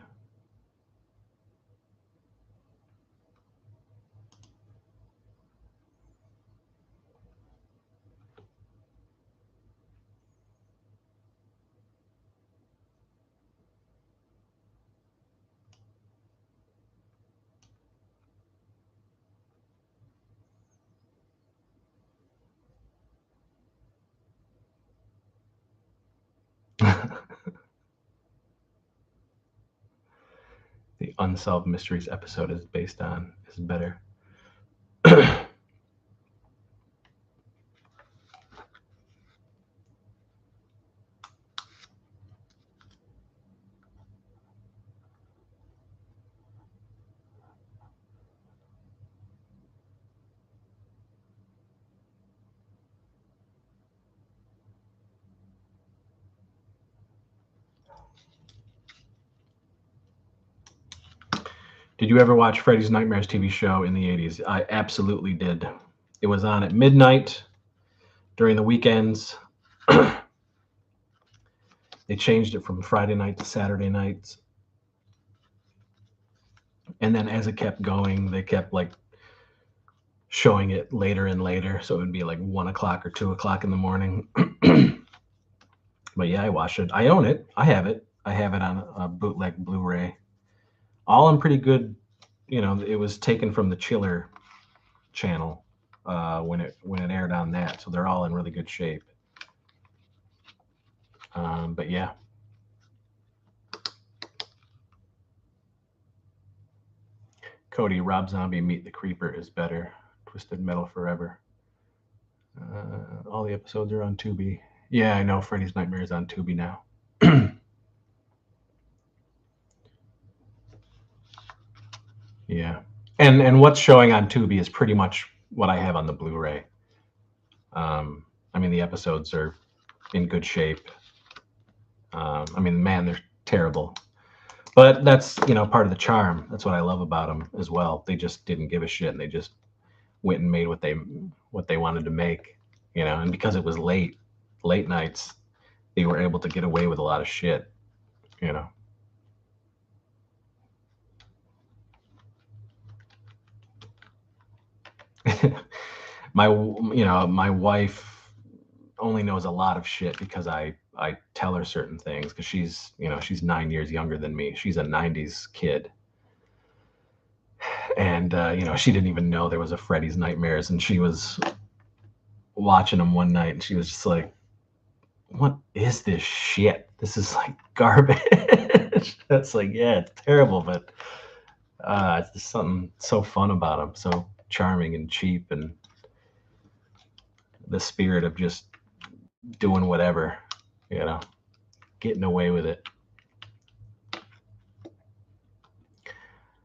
The Unsolved Mysteries episode is based on is better. Did you ever watch Freddy's Nightmares TV show in the 80s? I absolutely did. It was on at midnight during the weekends. They changed it from Friday night to Saturday nights. And then as it kept going, they kept like showing it later and later. So it would be like 1 o'clock or 2 o'clock in the morning. But yeah, I watched it. I own it. I have it. I have it on a bootleg Blu-ray. All in pretty good. You know, it was taken from the Chiller channel when it aired on that, so they're all in really good shape. But yeah. Cody, Rob Zombie Meet the Creeper is better. Twisted Metal Forever. All the episodes are on Tubi. Yeah, I know. Freddy's Nightmare is on Tubi now. Yeah. And what's showing on Tubi is pretty much what I have on the Blu-ray. I mean, the episodes are in good shape. I mean, man, they're terrible. But that's, you know, part of the charm. That's what I love about them as well. They just didn't give a shit, and they just went and made what they wanted to make, you know. And because it was late nights, they were able to get away with a lot of shit, you know. My wife only knows a lot of shit because I tell her certain things, because she's 9 years younger than me. She's a 90s kid. And she didn't even know there was a Freddy's Nightmares, and she was watching them one night and she was just like, what is this shit? This is like garbage. That's like, yeah, it's terrible, but it's just something so fun about them, so charming and cheap, and the spirit of just doing whatever, you know, getting away with it.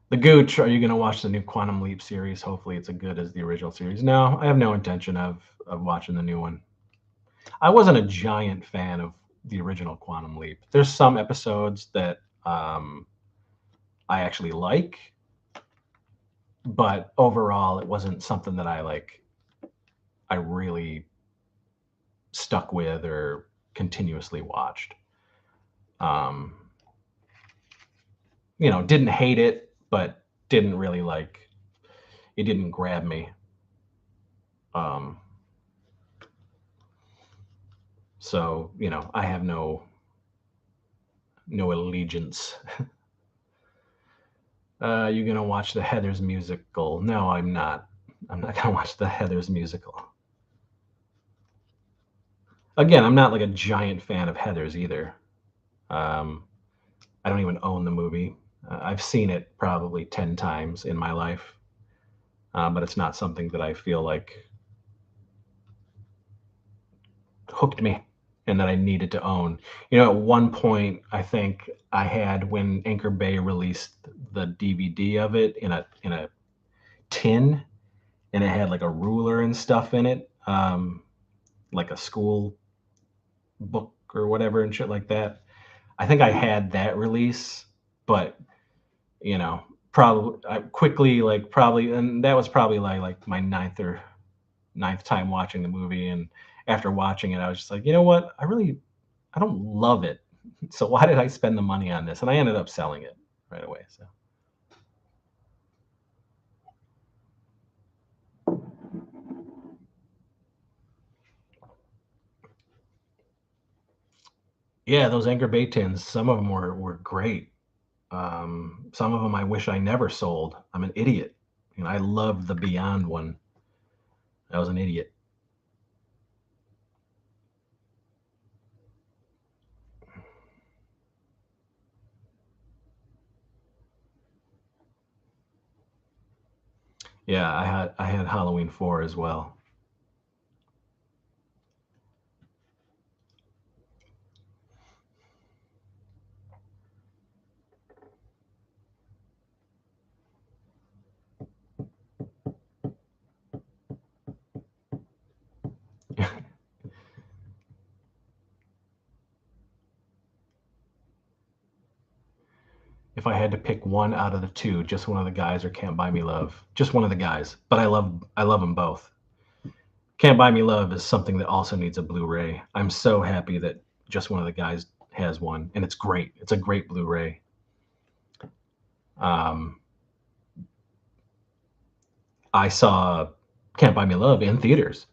The Gooch, are you going to watch the new Quantum Leap series? Hopefully it's as good as the original series. No, I have no intention of watching the new one. I wasn't a giant fan of the original Quantum Leap. There's some episodes that I actually like, but overall it wasn't something that I really stuck with or continuously watched. Didn't hate it, but didn't really it didn't grab me. So, I have no allegiance. You gonna watch the Heathers musical? No, I'm not. I'm not gonna watch the Heathers musical. Again, I'm not like a giant fan of Heathers either. I don't even own the movie. I've seen it probably 10 times in my life, but it's not something that I feel like hooked me and that I needed to own. At one point, I think I had, when Anchor Bay released the DVD of it in a tin, and it had like a ruler and stuff in it, like a school book or whatever and shit like that. I think I had that release, but you know, probably I quickly like probably, and that was probably like my ninth time watching the movie, and after watching it, I was just like, you know what, I don't love it, so why did I spend the money on this? And I ended up selling it right away. So yeah, those Angry Baytins, some of them were great. Some of them I wish I never sold. I'm an idiot. You know, I loved the Beyond one. I was an idiot. Yeah, I had Halloween 4 as well. If I had to pick one out of the two, just one of the guys or Can't Buy Me Love, just one of the guys. But I love them both. Can't Buy Me Love is something that also needs a Blu-ray. I'm so happy that just one of the guys has one, and it's great. It's a great Blu-ray. Um, I saw Can't Buy Me Love in theaters.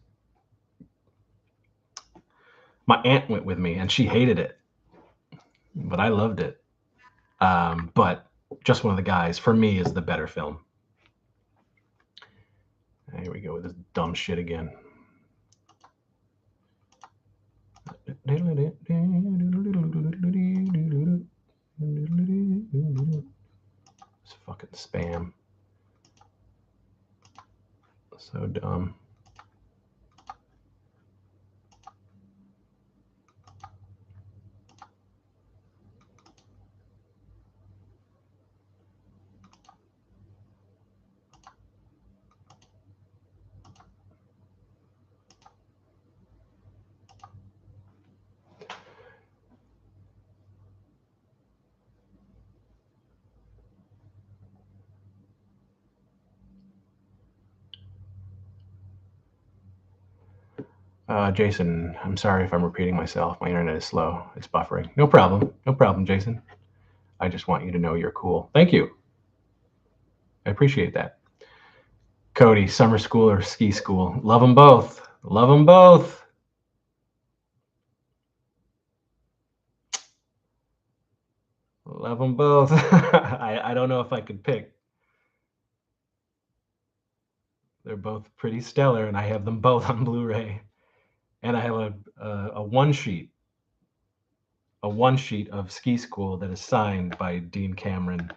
My aunt went with me, and she hated it, but I loved it. But just one of the guys for me is the better film. Here we go with this dumb shit again. It's fucking spam. So dumb. Jason, I'm sorry if I'm repeating myself. My internet is slow. It's buffering. No problem. No problem, Jason. I just want you to know you're cool. Thank you. I appreciate that. Cody, summer school or ski school? Love them both. Love them both. Love them both. I don't know if I could pick. They're both pretty stellar, and I have them both on Blu-ray. And I have a one sheet of Ski School that is signed by Dean Cameron.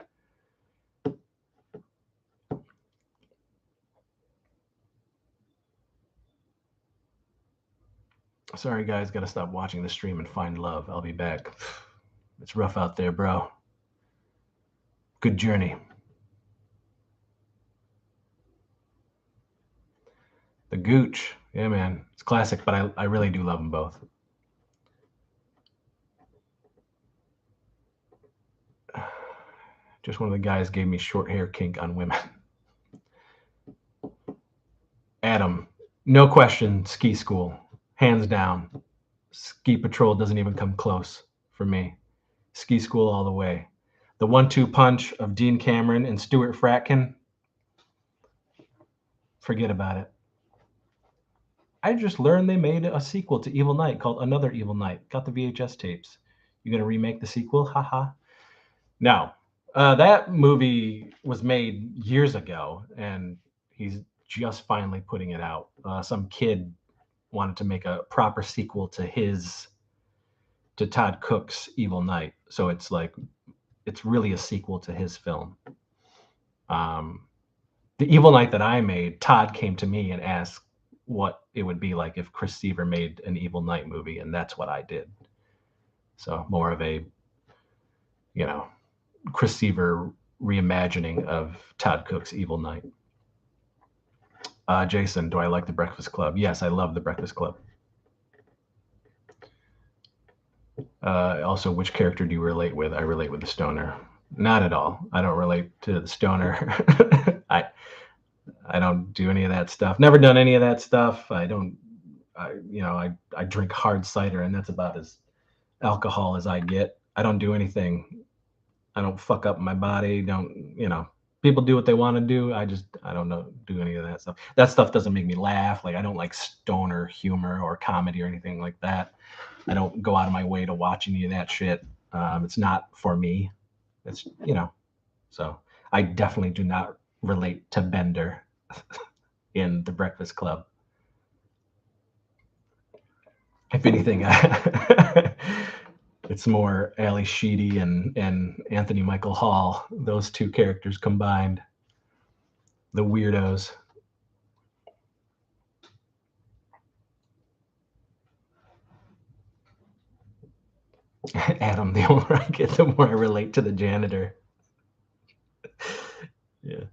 Sorry, guys, got to stop watching the stream and find love. I'll be back. It's rough out there, bro. Good journey. The Gooch. Yeah, man. It's classic, but I really do love them both. Just one of the guys gave me short hair kink on women. Adam, no question, Ski School. Hands down. Ski Patrol doesn't even come close for me. Ski School all the way. The 1-2 punch of Dean Cameron and Stuart Fratkin, forget about it. I just learned they made a sequel to Evil Night called Another Evil Night. Got the VHS tapes. You gonna remake the sequel? Haha. Now, that movie was made years ago, and he's just finally putting it out. Some kid wanted to make a proper sequel to Todd Cook's Evil Night, so it's really a sequel to his film. The Evil Night that I made, Todd came to me and asked what it would be like if Chris Seaver made an Evil Night movie, and that's what I did. So more of a, Chris Seaver reimagining of Todd Cook's Evil Night. Jason, do I like The Breakfast Club? Yes, I love The Breakfast Club. Also, which character do you relate with? I relate with the stoner. Not at all. I don't relate to the stoner. I don't do any of that stuff. Never done any of that stuff. I don't. I drink hard cider, and that's about as alcohol as I get. I don't do anything. I don't fuck up my body. People do what they want to do. I don't know, do any of that stuff. That stuff doesn't make me laugh. Like, I don't like stoner humor or comedy or anything like that. I don't go out of my way to watch any of that shit. It's not for me. It's, so I definitely do not relate to Bender in The Breakfast Club. If anything, it's more Ali Sheedy and Anthony Michael Hall, those two characters combined, the weirdos. Adam, the older I get, the more I relate to the janitor. Yeah.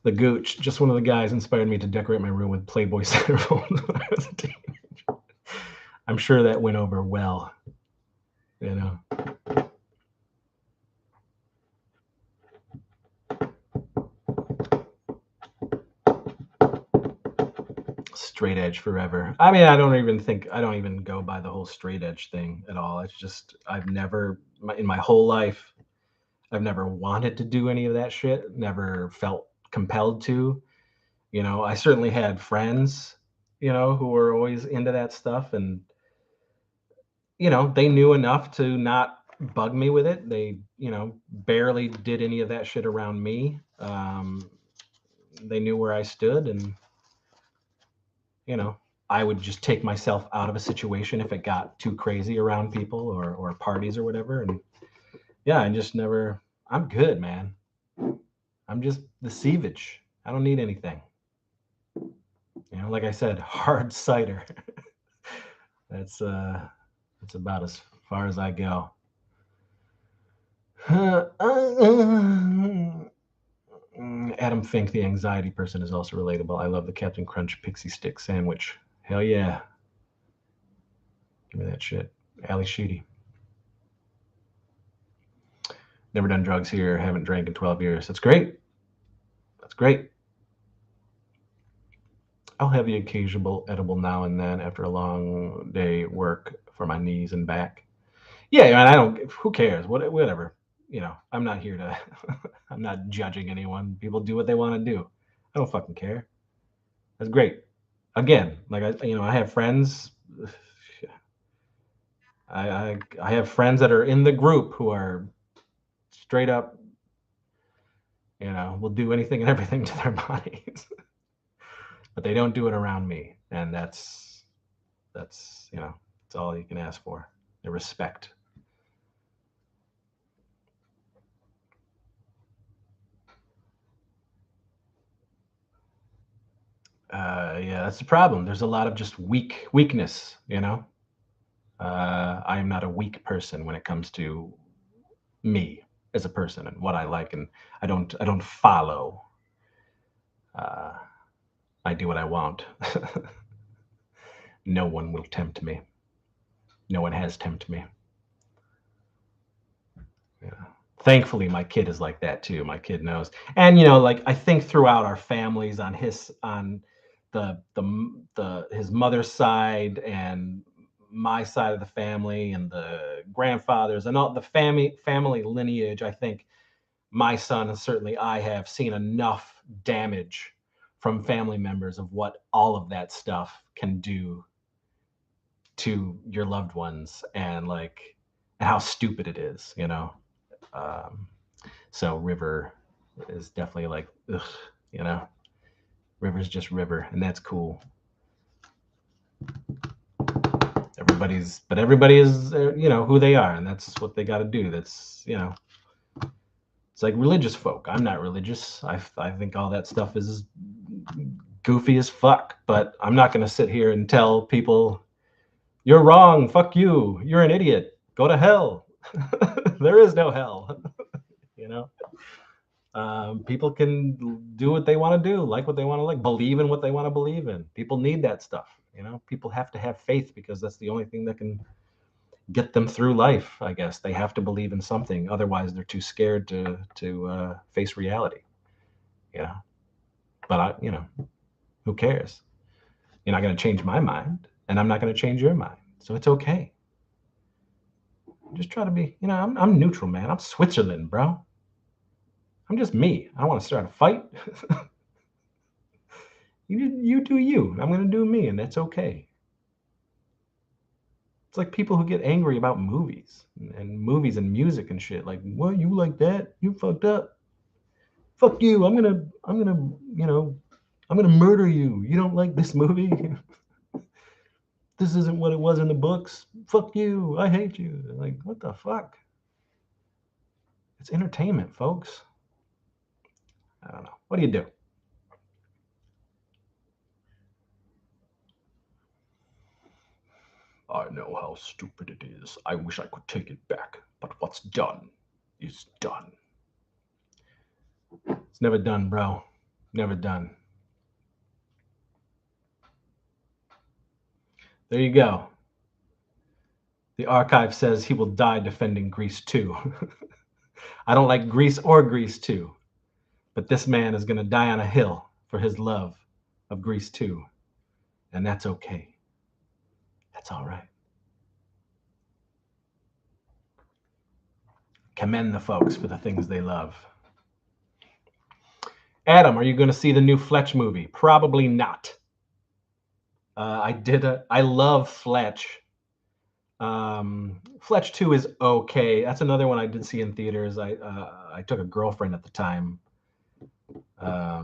The Gooch, just one of the guys, inspired me to decorate my room with Playboy centerfolds when I was a teenager. I'm sure that went over well, Straight edge forever. I mean, I don't even go by the whole straight edge thing at all. It's just, in my whole life, I've never wanted to do any of that shit, never felt compelled to. I certainly had friends, who were always into that stuff, and, they knew enough to not bug me with it. They, barely did any of that shit around me. They knew where I stood, and, I would just take myself out of a situation if it got too crazy around people or parties or whatever. And yeah, I'm good, man. I'm just the Sievage. I don't need anything. Like I said, hard cider. That's about as far as I go. Adam Fink, the anxiety person, is also relatable. I love the Captain Crunch pixie stick sandwich. Hell yeah. Give me that shit. Ali Sheedy. Never done drugs here. Haven't drank in 12 years. That's great. That's great. I'll have the occasional edible now and then after a long day work for my knees and back. Yeah, who cares? Whatever. I'm not here to, I'm not judging anyone. People do what they want to do. I don't fucking care. That's great. Again, like I have friends. I have friends that are in the group who are straight up, will do anything and everything to their bodies, but they don't do it around me, and that's all you can ask for. The respect. Yeah, that's the problem. There's a lot of just weakness. I am not a weak person when it comes to me as a person and what I like, and I don't follow. I do what I want. No one will tempt me. No one has tempted me. Yeah. Thankfully, my kid is like that too. My kid knows, and like I think throughout our families, on his mother's side and my side of the family, and the grandfathers and all the family lineage, I think my son, and certainly I, have seen enough damage from family members of what all of that stuff can do to your loved ones, and how stupid it is, so River is definitely like, ugh, River's just River, and that's cool. Everybody is who they are, and that's what they got to do. That's it's like religious folk. I'm not religious. I think all that stuff is goofy as fuck, but I'm not going to sit here and tell people, you're wrong, fuck you, you're an idiot, go to hell. There is no hell. People can do what they want to do, like what they want to like, believe in what they want to believe in. People need that stuff. People have to have faith because that's the only thing that can get them through life. I guess they have to believe in something, otherwise they're too scared to face reality. Yeah, but who cares? You're not going to change my mind, and I'm not going to change your mind, so it's okay. Just try to be, I'm neutral, man. I'm Switzerland, bro. I'm just me. I don't want to start a fight. You do you. I'm going to do me, and that's okay. It's like people who get angry about movies and movies and music and shit. Like, what, you like that? You fucked up. Fuck you. I'm gonna murder you. You don't like this movie? This isn't what it was in the books. Fuck you. I hate you. Like, what the fuck? It's entertainment, folks. I don't know. What do you do? I know how stupid it is. I wish I could take it back. But what's done is done. It's never done, bro. Never done. There you go. The archive says he will die defending Grease 2. I don't like Grease or Grease 2, but this man is going to die on a hill for his love of Grease 2, and that's okay. That's all right. Commend the folks for the things they love. Adam, are you going to see the new Fletch movie? Probably not. I love Fletch. Fletch 2 is okay. That's another one I did see in theaters. I took a girlfriend at the time. I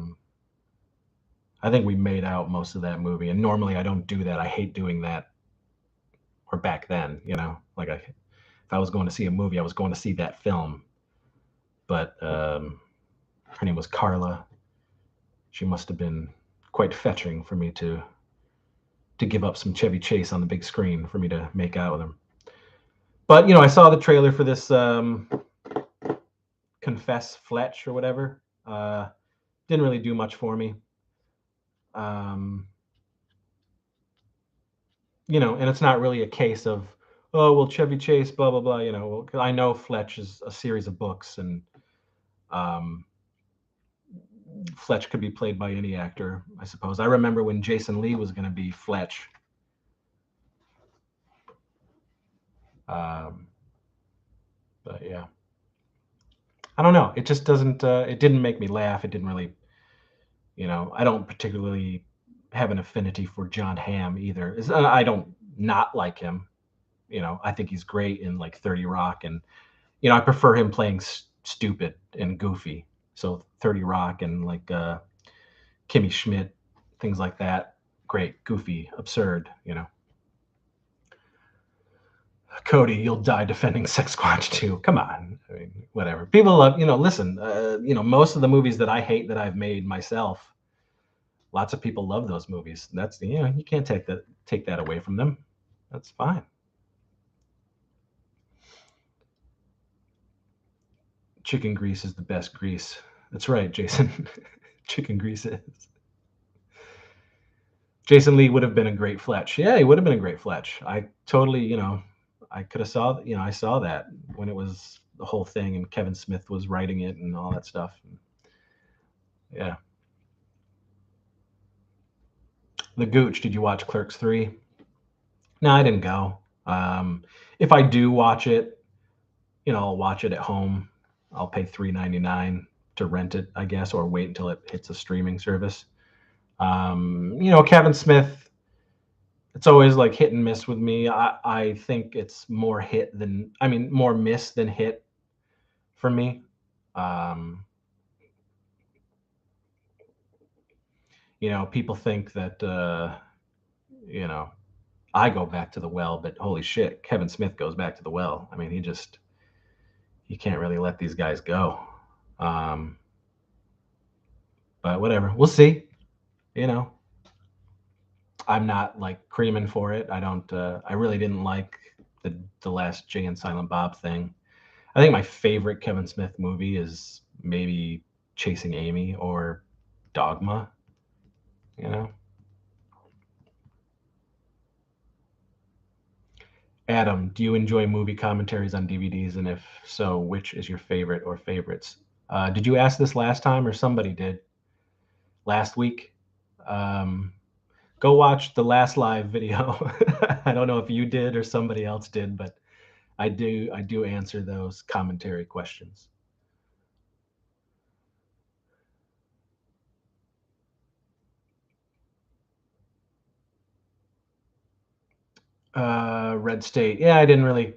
think we made out most of that movie, and normally I don't do that. I hate doing that. Or back then, like if I was going to see a movie, I was going to see that film. But her name was Carla. She must have been quite fetching for me to give up some Chevy Chase on the big screen for me to make out with him. But I saw the trailer for this Confess Fletch or whatever. Didn't really do much for me. And it's not really a case of, oh, well, Chevy Chase, blah, blah, blah, well, I know Fletch is a series of books, and Fletch could be played by any actor, I suppose. I remember when Jason Lee was going to be Fletch. But yeah, I don't know. It just doesn't, it didn't make me laugh. It didn't really, I don't particularly have an affinity for John Hamm either. I don't not like him. I think he's great in like 30 Rock, and I prefer him playing stupid and goofy. So 30 Rock and like Kimmy Schmidt, things like that. Great, goofy, absurd. Cody, you'll die defending Sasquatch 2. Come on, I mean, whatever. People love, listen. Most of the movies that I hate that I've made myself, lots of people love those movies. That's you can't take that away from them. That's fine. Chicken grease is the best grease. That's right, Jason. Chicken grease is. Jason Lee would have been a great Fletch. Yeah, he would have been a great Fletch. I totally, I could have saw, I saw that when it was the whole thing and Kevin Smith was writing it and all that stuff. Yeah. The Gooch, did you watch Clerks 3? No, I didn't go. If I do watch it, I'll watch it at home. I'll pay $3.99 to rent it, I guess, or wait until it hits a streaming service. Kevin Smith, it's always like hit and miss with me. I think it's more more miss than hit for me. People think that, I go back to the well, but holy shit, Kevin Smith goes back to the well. I mean, he can't really let these guys go. But whatever, we'll see. I'm not like creaming for it. I really didn't like the last Jay and Silent Bob thing. I think my favorite Kevin Smith movie is maybe Chasing Amy or Dogma, you know. Adam, do you enjoy movie commentaries on DVDs? And if so, which is your favorite or favorites? Did you ask this last time or somebody did last week? Go watch the last live video. I don't know if you did or somebody else did, but I do answer those commentary questions. Red State. Yeah, I didn't really,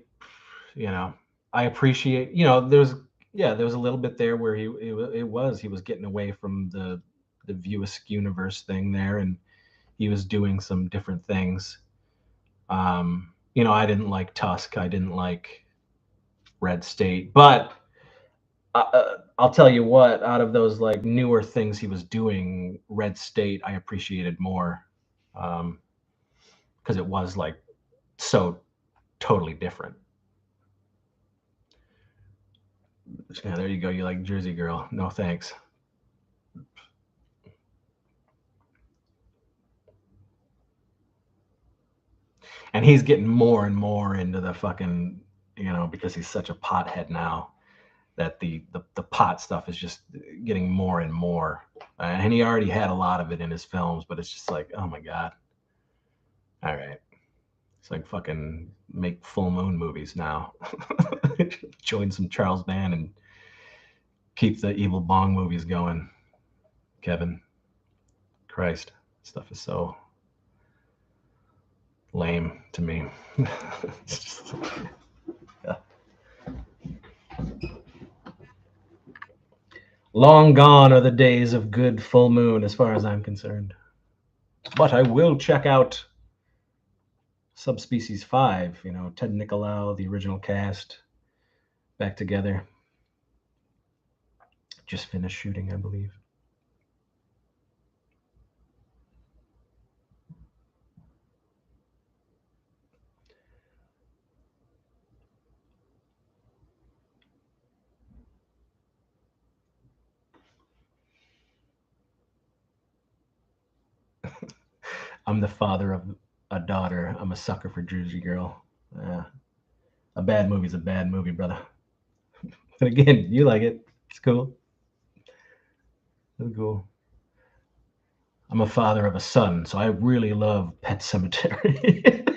I appreciate, there was a little bit there where he was getting away from the View Askew universe thing there, and he was doing some different things. I didn't like Tusk. I didn't like Red State, but I'll tell you what, out of those like newer things he was doing, Red State I appreciated more, because it was like so totally different. Yeah, there you go. You like Jersey Girl. No thanks. And he's getting more and more into the fucking, because he's such a pothead now, that the pot stuff is just getting more and more. And he already had a lot of it in his films, but it's just like, oh my God. All right. It's like fucking make full moon movies now. Join some Charles Band and keep the Evil Bong movies going. Kevin. Christ. Stuff is so lame to me. It's just, yeah. Long gone are the days of good full moon as far as I'm concerned. But I will check out Subspecies 5, Ted Nicolau, the original cast, back together. Just finished shooting, I believe. I'm the father of a daughter. I'm a sucker for Jersey Girl. A bad movie's a bad movie, brother. But again, you like it. It's cool. It's cool. I'm a father of a son, so I really love Pet Sematary.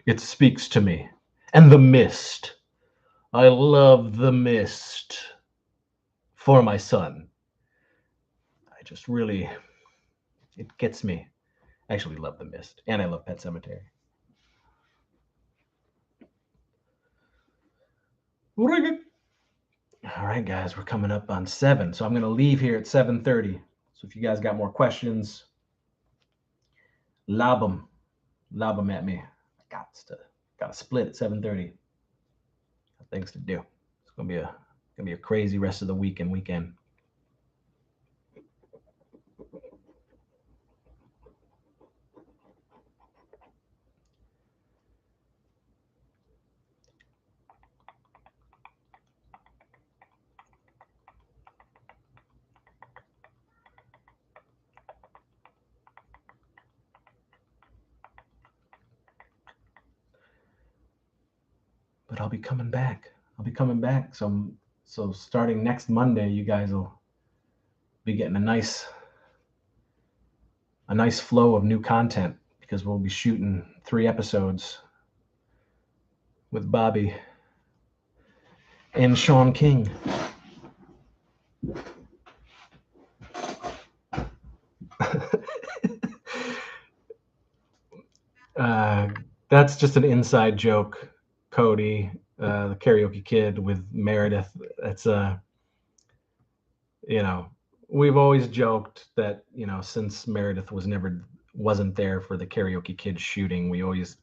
It speaks to me. And The Mist. I love The Mist for my son. I just really, it gets me. I actually love The Mist, and I love Pet Sematary. All right, guys, we're coming up on 7, so I'm going to leave here at 7:30. So if you guys got more questions, lob them at me. I got to split at 7:30. Things to do. It's gonna be a crazy rest of the week and weekend. But I'll be coming back. So starting next Monday, you guys will be getting a nice flow of new content, because we'll be shooting 3 episodes with Bobby and Sean King. That's just an inside joke, Cody, the karaoke kid with Meredith. It's we've always joked that, since Meredith wasn't there for the karaoke kid shooting, we always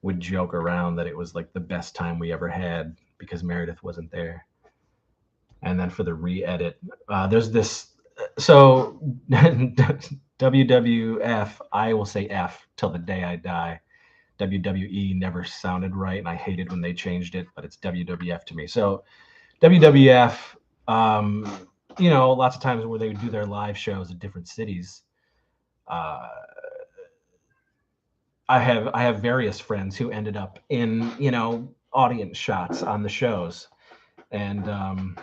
would joke around that it was like the best time we ever had because Meredith wasn't there. And then for the re-edit, there's this, so WWF, I will say F till the day I die. WWE never sounded right, and I hated when they changed it, but it's WWF to me. So WWF, Lots of times where they would do their live shows at different cities. I have various friends who ended up in audience shots on the shows, and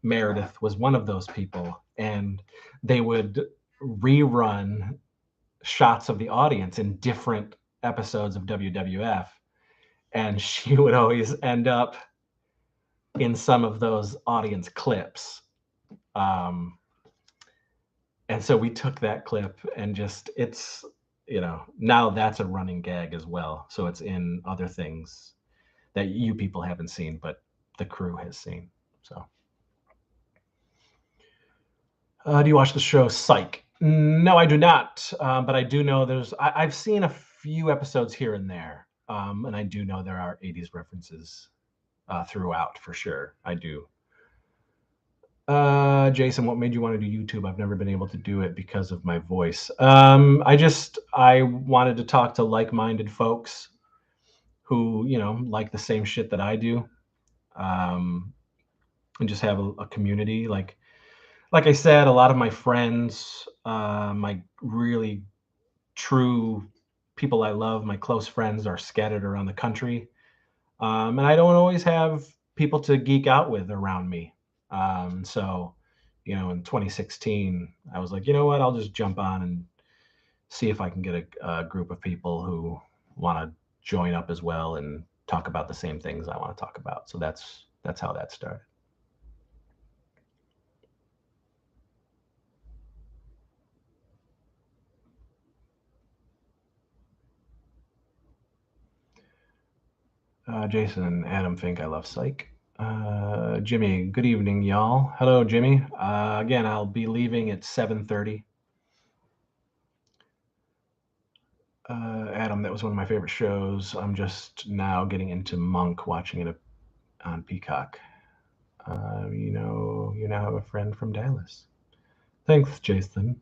Meredith was one of those people, and they would rerun shots of the audience in different episodes of WWF, and she would always end up in some of those audience clips. And so we took that clip and it's now that's a running gag as well. So it's in other things that you people haven't seen, but the crew has seen. So, do you watch the show Psych? No, I do not. But I do know I've seen a few episodes here and there. And I do know there are 80s references throughout for sure. I do. Jason, what made you want to do YouTube? I've never been able to do it because of my voice. I wanted to talk to like-minded folks who, like the same shit that I do. And just have a community. Like I said, a lot of my friends, my really true people I love, my close friends are scattered around the country. And I don't always have people to geek out with around me. So, in 2016, I was like, you know what? I'll just jump on and see if I can get a group of people who want to join up as well and talk about the same things I want to talk about. So that's how that started. Jason and Adam think I love Psych. Jimmy, good evening, y'all. Hello, Jimmy. Again, I'll be leaving at 7:30. Adam, that was one of my favorite shows. I'm just now getting into Monk, watching it on Peacock. You now have a friend from Dallas. Thanks, Jason.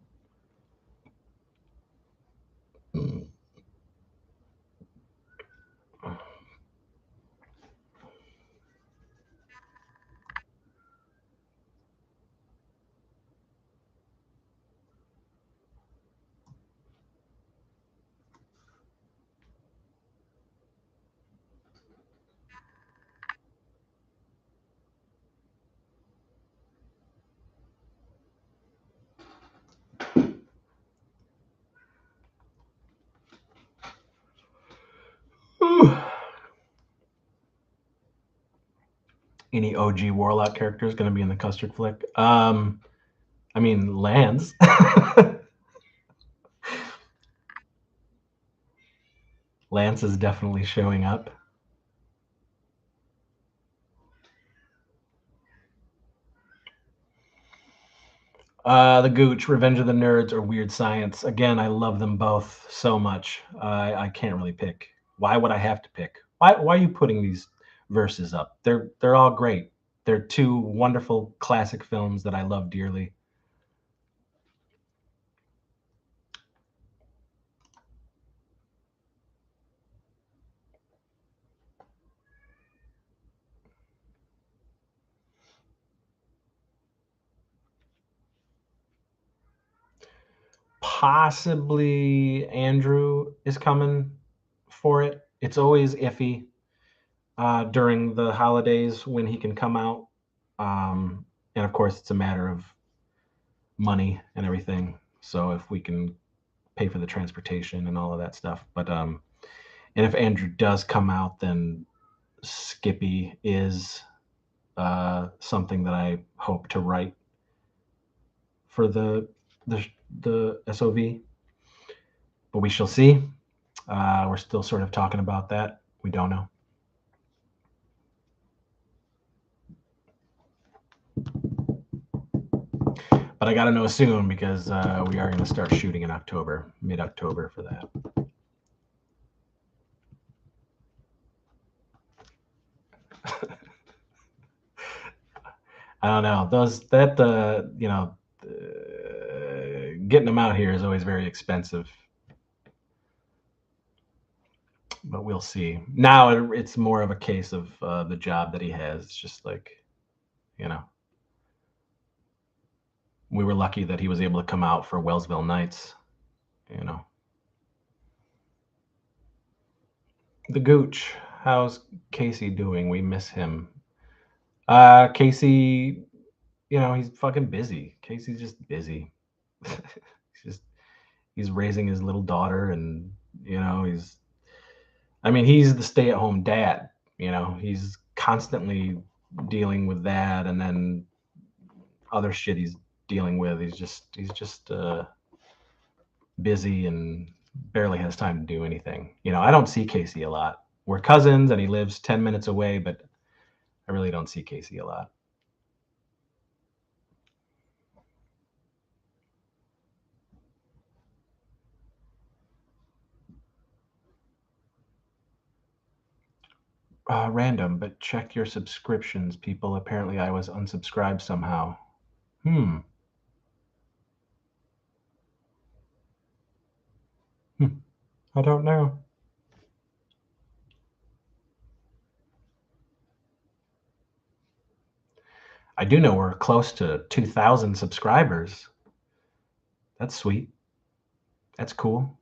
Any OG Warlock characters going to be in the Custard flick? Lance. Lance is definitely showing up. The Gooch, Revenge of the Nerds, or Weird Science. Again, I love them both so much. I can't really pick. Why would I have to pick? Why are you putting these verses up? They're all great. They're two wonderful classic films that I love dearly. Possibly Andrew is coming for it. It's always iffy during the holidays when he can come out. And of course, it's a matter of money and everything. So if we can pay for the transportation and all of that stuff. But and if Andrew does come out, then Skippy is something that I hope to write for the SOV. But we shall see. We're still sort of talking about that. We don't know. But I got to know soon because we are going to start shooting in October, mid-October for that. I don't know. Getting them out here is always very expensive. But we'll see. Now it's more of a case of the job that he has. It's just like, we were lucky that he was able to come out for Wellsville Nights, The Gooch, how's Casey doing? We miss him. Casey, he's fucking busy. Casey's just busy. He's raising his little daughter, and he's the stay-at-home dad. He's constantly dealing with that, and then other shit he's dealing with. He's just busy and barely has time to do anything. I don't see Casey a lot. We're cousins, and he lives 10 minutes away, but I really don't see Casey a lot. Random, but check your subscriptions, people. Apparently I was unsubscribed somehow. I don't know. I do know we're close to 2,000 subscribers. That's sweet. That's cool.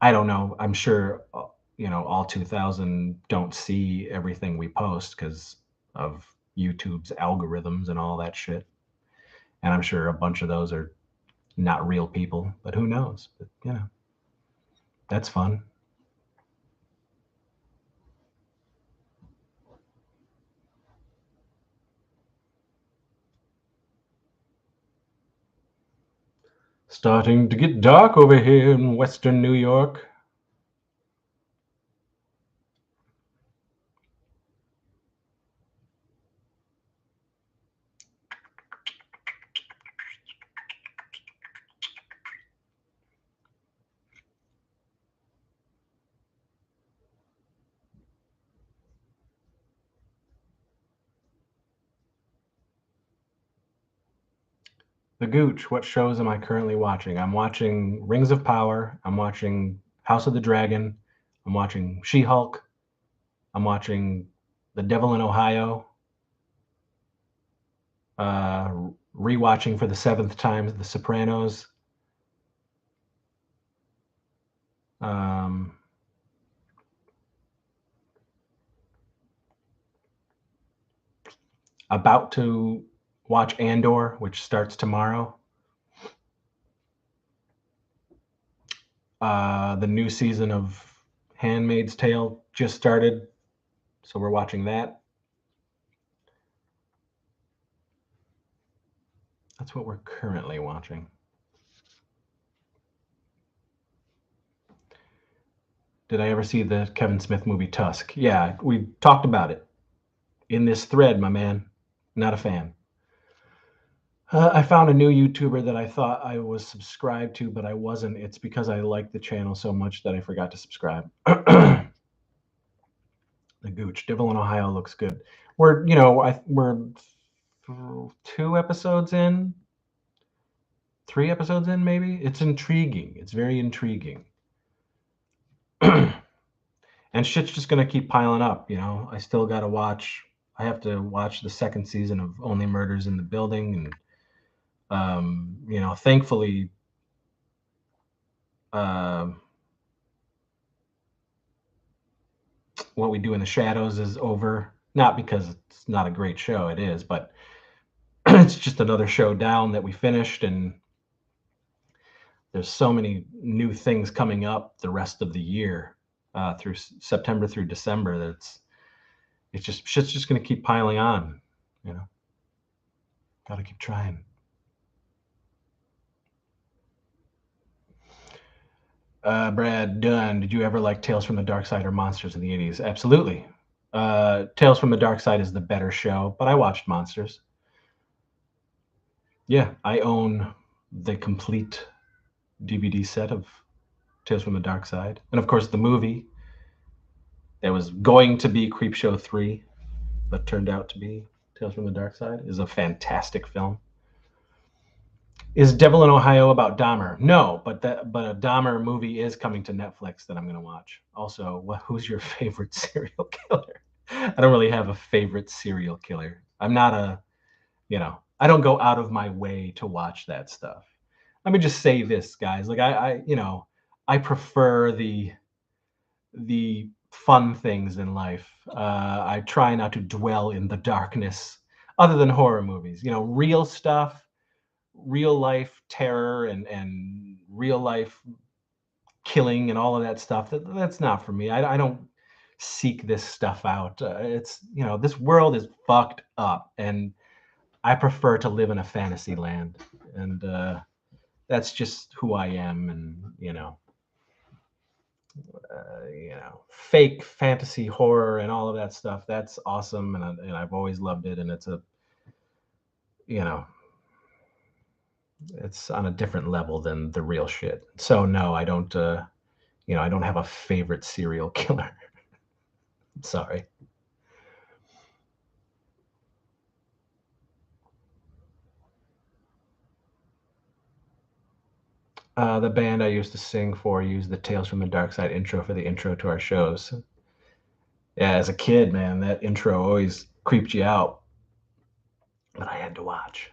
I don't know. I'm sure, all 2,000 don't see everything we post because of YouTube's algorithms and all that shit. And I'm sure a bunch of those are not real people, but who knows? But, that's fun. Starting to get dark over here in Western New York. The Gooch, what shows am I currently watching? I'm watching Rings of Power. I'm watching House of the Dragon. I'm watching She-Hulk. I'm watching The Devil in Ohio. Rewatching for the 7th time The Sopranos. About to watch Andor, which starts tomorrow. The new season of Handmaid's Tale just started, so we're watching that. That's what we're currently watching. Did I ever see the Kevin Smith movie Tusk? Yeah, we talked about it in this thread, my man. Not a fan. I found a new YouTuber that I thought I was subscribed to, but I wasn't. It's because I like the channel so much that I forgot to subscribe. The Gooch, Devil in Ohio looks good. We're 2 episodes in, 3 episodes in, maybe. It's intriguing. It's very intriguing. And shit's just gonna keep piling up. I still gotta watch. I have to watch the 2nd season of Only Murders in the Building, and thankfully, What We Do in the Shadows is over. Not because it's not a great show, it is, but it's just another show down that we finished, and there's so many new things coming up the rest of the year, through September through December, that shit's just gonna keep piling on. Gotta keep trying. Brad Dunn, did you ever like Tales from the Dark Side or Monsters in the 80s? Absolutely. Tales from the Dark Side is the better show, but I watched Monsters. Yeah, I own the complete DVD set of Tales from the Dark Side. And of course, the movie that was going to be Creepshow 3, but turned out to be Tales from the Dark Side, is a fantastic film. Is Devil in Ohio about Dahmer? No, but a Dahmer movie is coming to Netflix that I'm going to watch. Also, who's your favorite serial killer? I don't really have a favorite serial killer. I'm not a, I don't go out of my way to watch that stuff. Let me just say this, guys. Like I prefer the fun things in life. I try not to dwell in the darkness, other than horror movies. Real stuff, real life terror, and real life killing and all of that stuff. That's not for me. I don't seek this stuff out. This world is fucked up, and I prefer to live in a fantasy land, and that's just who I am. And fake fantasy horror and all of that stuff. That's awesome, and I've always loved it. And it's you know, it's on a different level than the real shit. So no, I don't. I don't have a favorite serial killer. Sorry. The band I used to sing for used the Tales from the Dark Side intro for the intro to our shows. Yeah, as a kid, man, that intro always creeped you out, but I had to watch.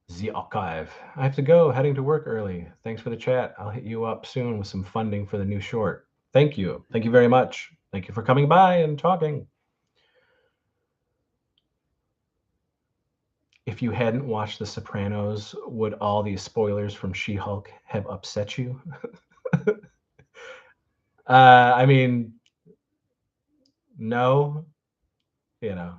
The Archive. I have to go, heading to work early. Thanks for the chat. I'll hit you up soon with some funding for the new short. Thank you. Thank you very much. Thank you for coming by and talking. If you hadn't watched The Sopranos, would all these spoilers from She-Hulk have upset you? I mean, no, you know.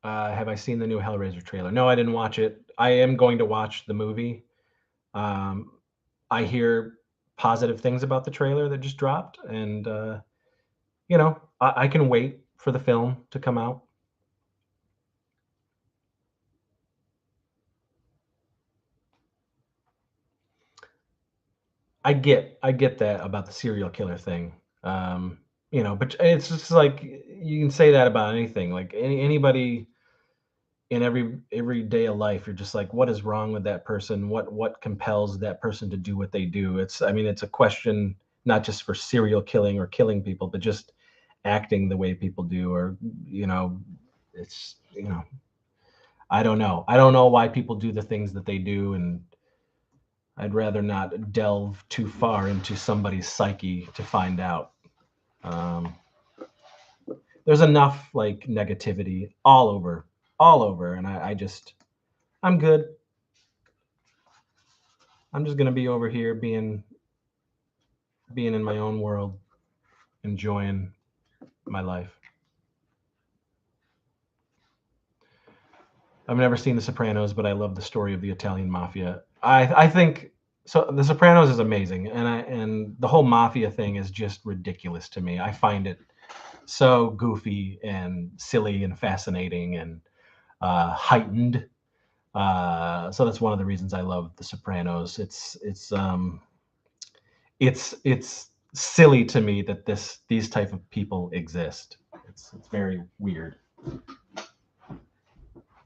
Have I seen the new Hellraiser trailer? No, I didn't watch it. I am going to watch the movie. Um, I hear positive things about the trailer that just dropped, and I can wait for the film to come out. I get that about the serial killer thing. But it's just like you can say that about anything. Like anybody in every day of life, you're just like, what is wrong with that person? What compels that person to do what they do? It's a question not just for serial killing or killing people, but just acting the way people do, or it's I don't know. I don't know why people do the things that they do, and I'd rather not delve too far into somebody's psyche to find out. Um, there's enough like negativity all over, and I'm good. I'm just gonna be over here being in my own world, enjoying my life. I've never seen The Sopranos, but I love the story of the Italian mafia. I think so. The Sopranos is amazing, and the whole mafia thing is just ridiculous to me. I find it so goofy and silly and fascinating and heightened. So that's one of the reasons I love The Sopranos. It's silly to me that these type of people exist. It's very weird.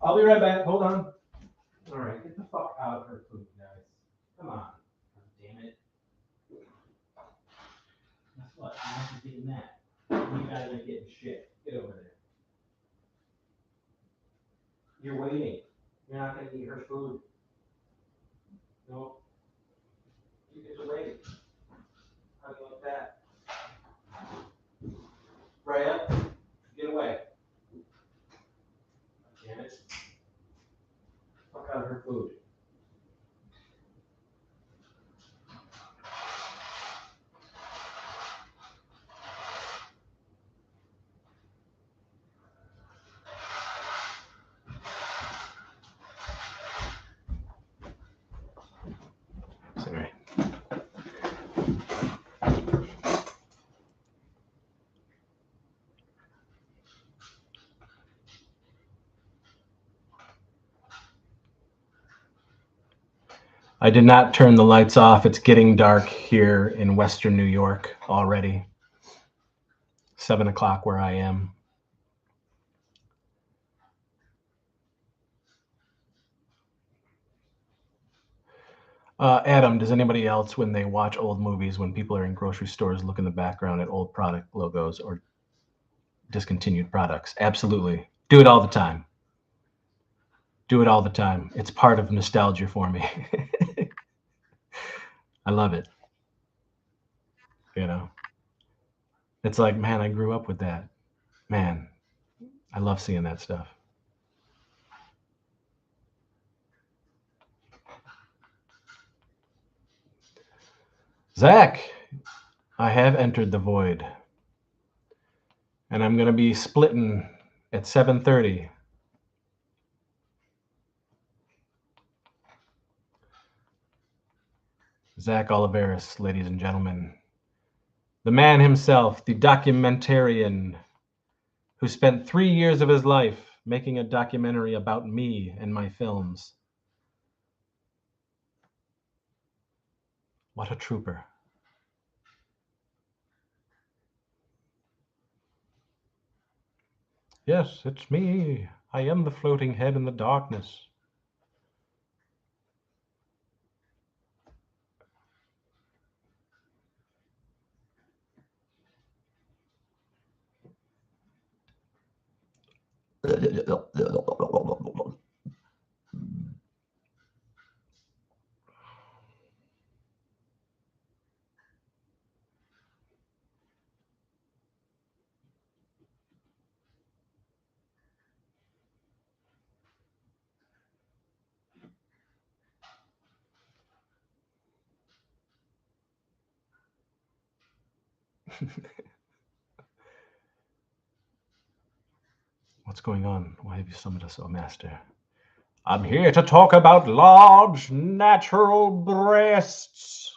I'll be right back. Hold on. All right, get the fuck out of her food, guys. Come on. Damn it. Guess what? I'm not getting that. You guys ain't getting shit. Get over there. You're waiting. You're not gonna eat her food. No. You get to wait. How do you like that? Freya, get away. Damn it. Fuck out of her food. Sorry. I did not turn the lights off. It's getting dark here in Western New York already. 7 o'clock where I am. Adam, does anybody else, when they watch old movies, when people are in grocery stores, look in the background at old product logos or discontinued products? Absolutely. Do it all the time. Do it all the time. It's part of nostalgia for me. I love it. You know, it's like, man, I grew up with that. Man, I love seeing that stuff. Zach, I have entered the void, and I'm going to be splitting at 7:30. Zach Oliveris, ladies and gentlemen, the man himself, the documentarian who spent 3 years of his life making a documentary about me and my films. What a trooper. Yes, it's me. I am the floating head in the darkness. What's going on? Why have you summoned us, O Master? I'm here to talk about large natural breasts.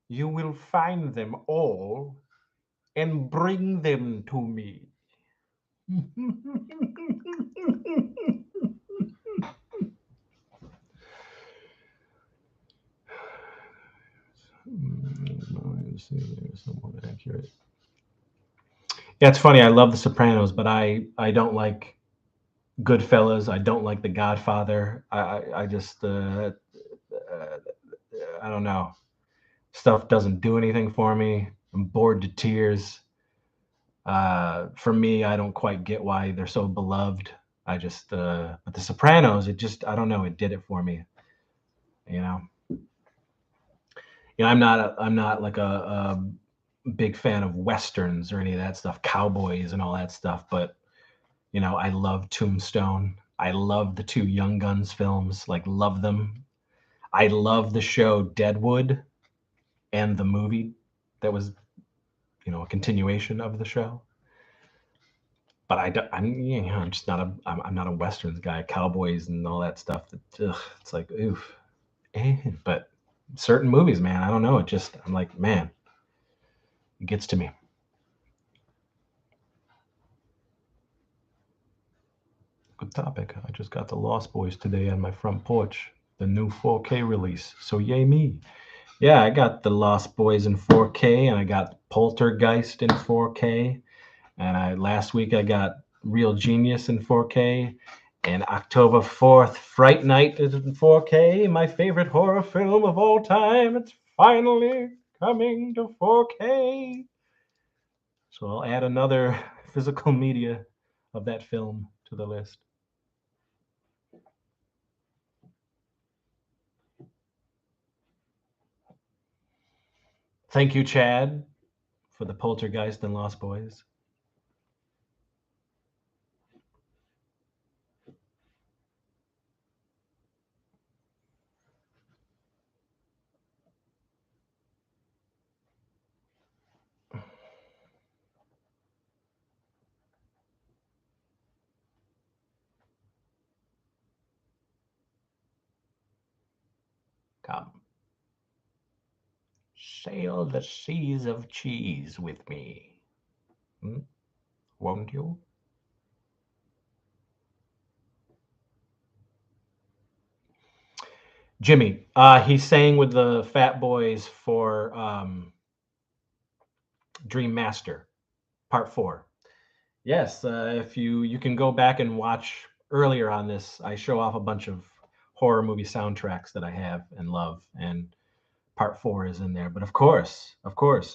You will find them all and bring them to me. Somewhat accurate. Yeah, it's funny. I love The Sopranos, but I don't like Goodfellas. I don't like The Godfather. I just I don't know. Stuff doesn't do anything for me. I'm bored to tears. For me, I don't quite get why they're so beloved. I just but The Sopranos, it just I don't know. It did it for me. You know. I'm not like a big fan of westerns or any of that stuff, cowboys and all that stuff. But I love Tombstone. I love the two Young Guns films. Like, love them. I love the show Deadwood and the movie that was a continuation of the show. But I'm just not I'm not a westerns guy. Cowboys and all that stuff. It's like oof. But certain movies, man, I don't know. I'm like, man, it gets to me. Good topic. I just got the Lost Boys today on my front porch, the new 4K release. So yay me. Yeah, I got the Lost Boys in 4K, and I got Poltergeist in 4K, and last week I got Real Genius in 4K, and October 4th, Fright Night is in 4K, my favorite horror film of all time. It's finally coming to 4K. So I'll add another physical media of that film to the list. Thank you, Chad, for the Poltergeist and Lost Boys. Come, sail the seas of cheese with me. Won't you? Jimmy, he's saying with the Fat Boys for Dream Master, Part 4. Yes, if you can go back and watch earlier on this, I show off a bunch of horror movie soundtracks that I have and love, and Part 4 is in there. But of course,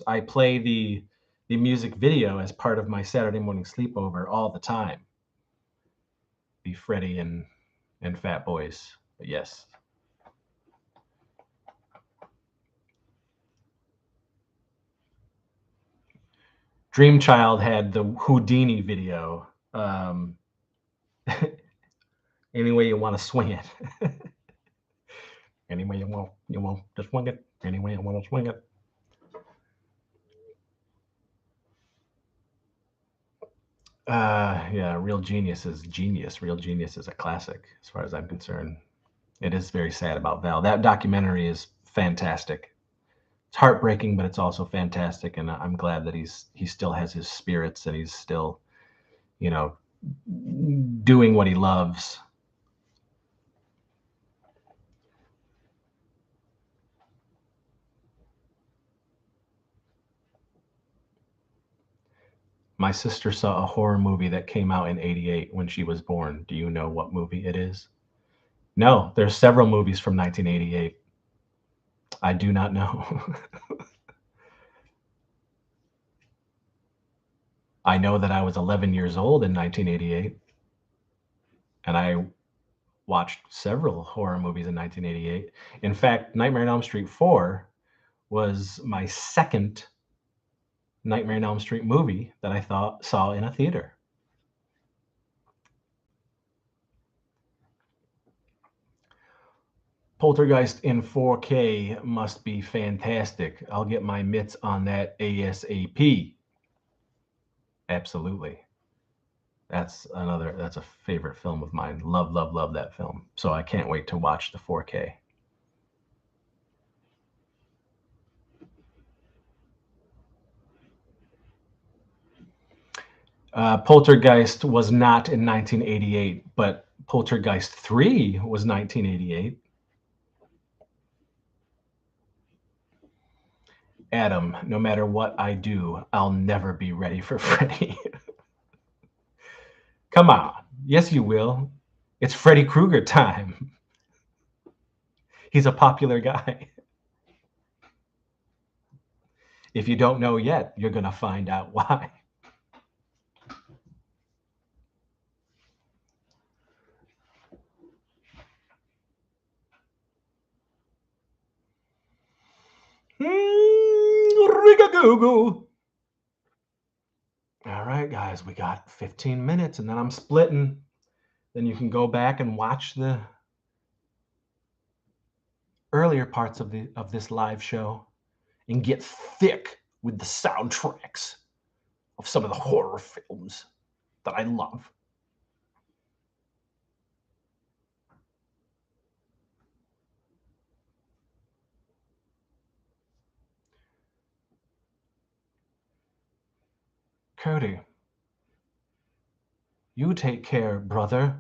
I play the music video as part of my Saturday morning sleepover all the time. The Freddy and Fat Boys. But yes. Dreamchild had the Houdini video. Any way you want to swing it. Any way you want to swing it. Any way you want to swing it. Yeah, Real Genius is genius. Real Genius is a classic, as far as I'm concerned. It is very sad about Val. That documentary is fantastic. It's heartbreaking, but it's also fantastic, and I'm glad that he still has his spirits and he's still, you know, doing what he loves. My sister saw a horror movie that came out in '88 when she was born. Do you know what movie it is? No, there's several movies from 1988. I do not know. I know that I was 11 years old in 1988, and I watched several horror movies in 1988. In fact, Nightmare on Elm Street 4 was my second Nightmare on Elm Street movie that I saw in a theater. Poltergeist in 4K must be fantastic. I'll get my mitts on that ASAP. Absolutely. That's a favorite film of mine. Love, love, love that film. So I can't wait to watch the 4K. Poltergeist was not in 1988, but Poltergeist 3 was 1988. Adam, no matter what I do, I'll never be ready for Freddy. Come on. Yes, you will. It's Freddy Krueger time. He's a popular guy. If you don't know yet, you're going to find out why. Rigagoo. All right, guys, we got 15 minutes, and then I'm splitting. Then you can go back and watch the earlier parts of this live show and get thick with the soundtracks of some of the horror films that I love. Cody, you take care, brother.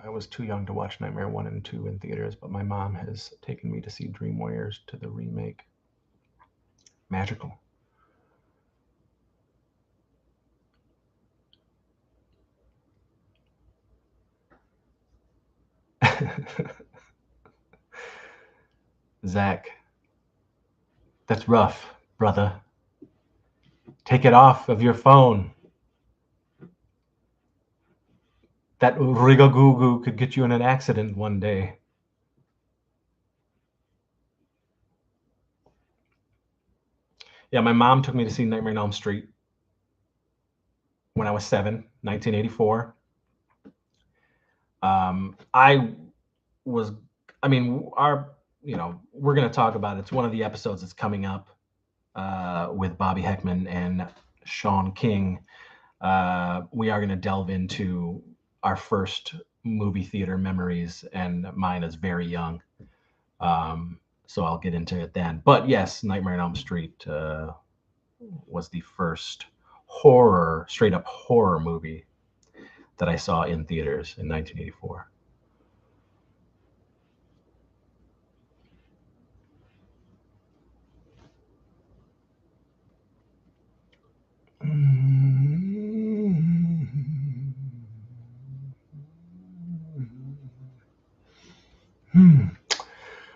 I was too young to watch Nightmare 1 and 2 in theaters, but my mom has taken me to see Dream Warriors to the remake. Magical. Zach, that's rough, brother. Take it off of your phone. That rigagoo could get you in an accident one day. Yeah, my mom took me to see Nightmare on Elm Street when I was 7, 1984. We're going to talk about it. It's one of the episodes that's coming up with Bobby Heckman and Sean King. We are going to delve into our first movie theater memories, and mine is very young. So I'll get into it then. But yes, Nightmare on Elm Street was the first straight up horror movie that I saw in theaters in 1984.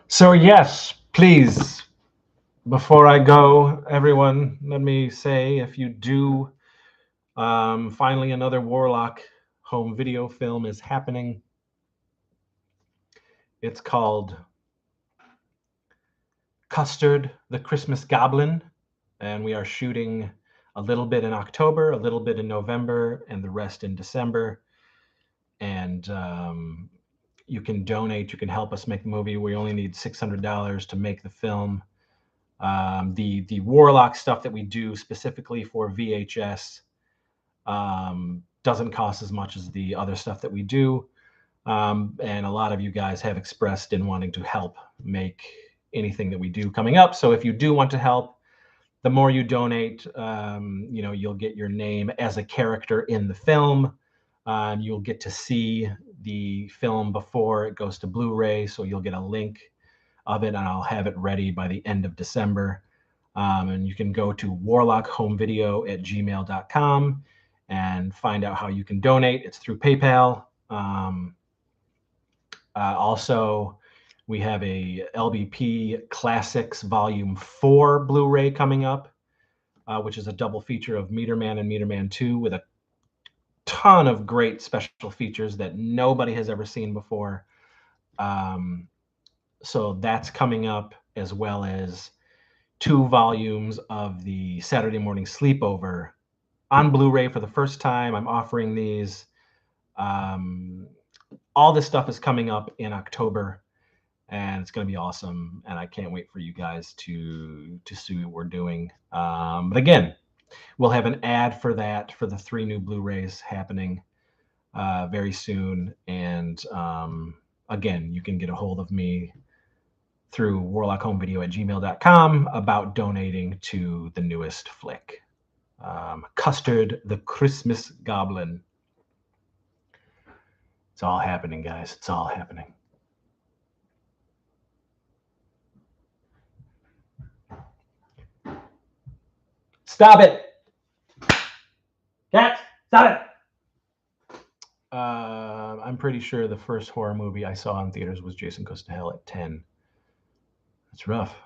So yes, please, before I go, everyone, let me say, if you do, finally another Warlock home video film is happening. It's called Custard the Christmas Goblin, and we are shooting a little bit in October, a little bit in November, and the rest in December. And you can donate. You can help us make the movie. We only need $600 to make the film. The Warlock stuff that we do specifically for VHS doesn't cost as much as the other stuff that we do. And a lot of you guys have expressed in wanting to help make anything that we do coming up. So if you do want to help, the more you donate, you'll get your name as a character in the film. You'll get to see the film before it goes to Blu-ray, so you'll get a link of it, and I'll have it ready by the end of December. And you can go to warlockhomevideo@gmail.com and find out how you can donate. It's through PayPal. Also, we have a LBP Classics Volume 4 Blu-ray coming up, which is a double feature of Meter Man and Meter Man 2 with a ton of great special features that nobody has ever seen before. So that's coming up, as well as 2 volumes of the Saturday Morning Sleepover on Blu-ray for the first time. I'm offering these. All this stuff is coming up in October, and it's going to be awesome. And I can't wait for you guys to see what we're doing. But again, we'll have an ad for that for the 3 new Blu-rays happening very soon. And again, you can get a hold of me through warlockhomevideo@gmail.com about donating to the newest flick, Custard the Christmas Goblin. It's all happening, guys. It's all happening. Stop it! Cat, stop it! I'm pretty sure the first horror movie I saw in theaters was Jason Goes to Hell at 10. It's rough.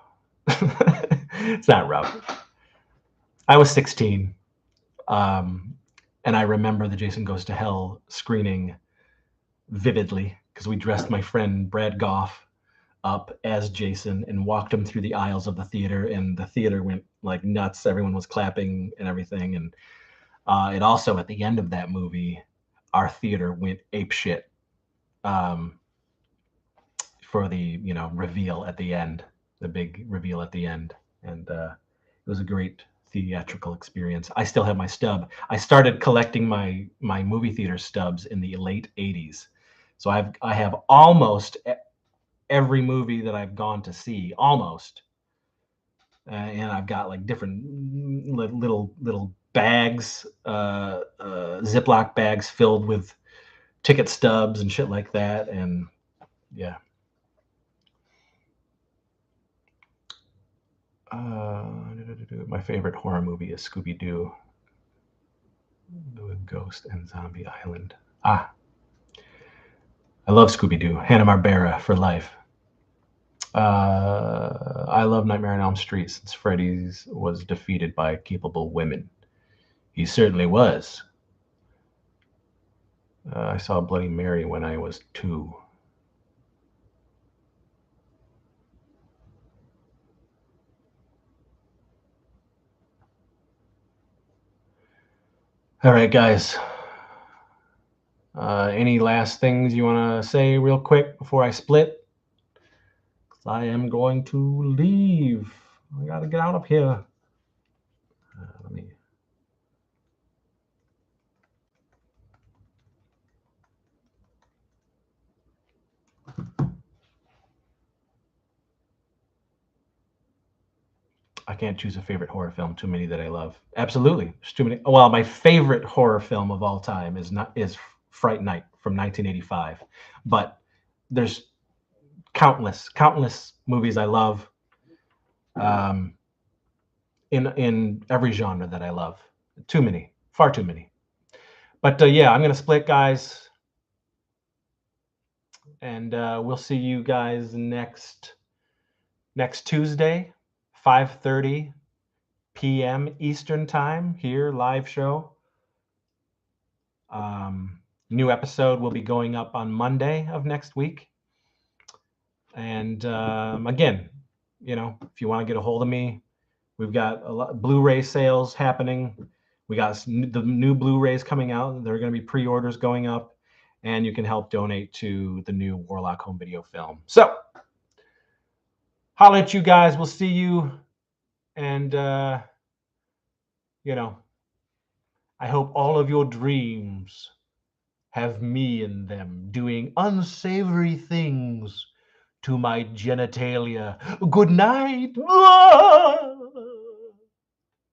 It's not rough. I was 16. And I remember the Jason Goes to Hell screening vividly because we dressed my friend Brad Goff up as Jason and walked him through the aisles of the theater, and the theater went like nuts. Everyone was clapping and everything. And it also, at the end of that movie, our theater went apeshit for the reveal at the end, the big reveal at the end. And it was a great theatrical experience. I still have my stub. I started collecting my movie theater stubs in the late 80s. So I have almost every movie that I've gone to see, almost. And I've got like different little bags, Ziploc bags filled with ticket stubs and shit like that. And yeah. My favorite horror movie is Scooby-Doo, with Ghost and Zombie Island. I love Scooby-Doo. Hanna-Barbera for life. I love Nightmare on Elm Street since Freddy's was defeated by capable women. He certainly was. I saw Bloody Mary when I was 2. All right, guys. Any last things you want to say real quick before I split? 'Cause I am going to leave. I got to get out of here. Let me. I can't choose a favorite horror film. Too many that I love. Absolutely, there's too many. Well, my favorite horror film of all time is Fright Night from 1985. But there's countless movies I love, in every genre that I love. Too many, far too many. But yeah, I'm gonna split, guys, and we'll see you guys next Tuesday, 5:30 p.m. Eastern time here, live show. New episode will be going up on Monday of next week. And again, if you want to get a hold of me, we've got a lot Blu-ray sales happening. We got the new Blu-rays coming out. There are going to be pre-orders going up, and you can help donate to the new Warlock home video film. So, holla at you guys. We'll see you. And, I hope all of your dreams have me in them doing unsavory things to my genitalia. Good night.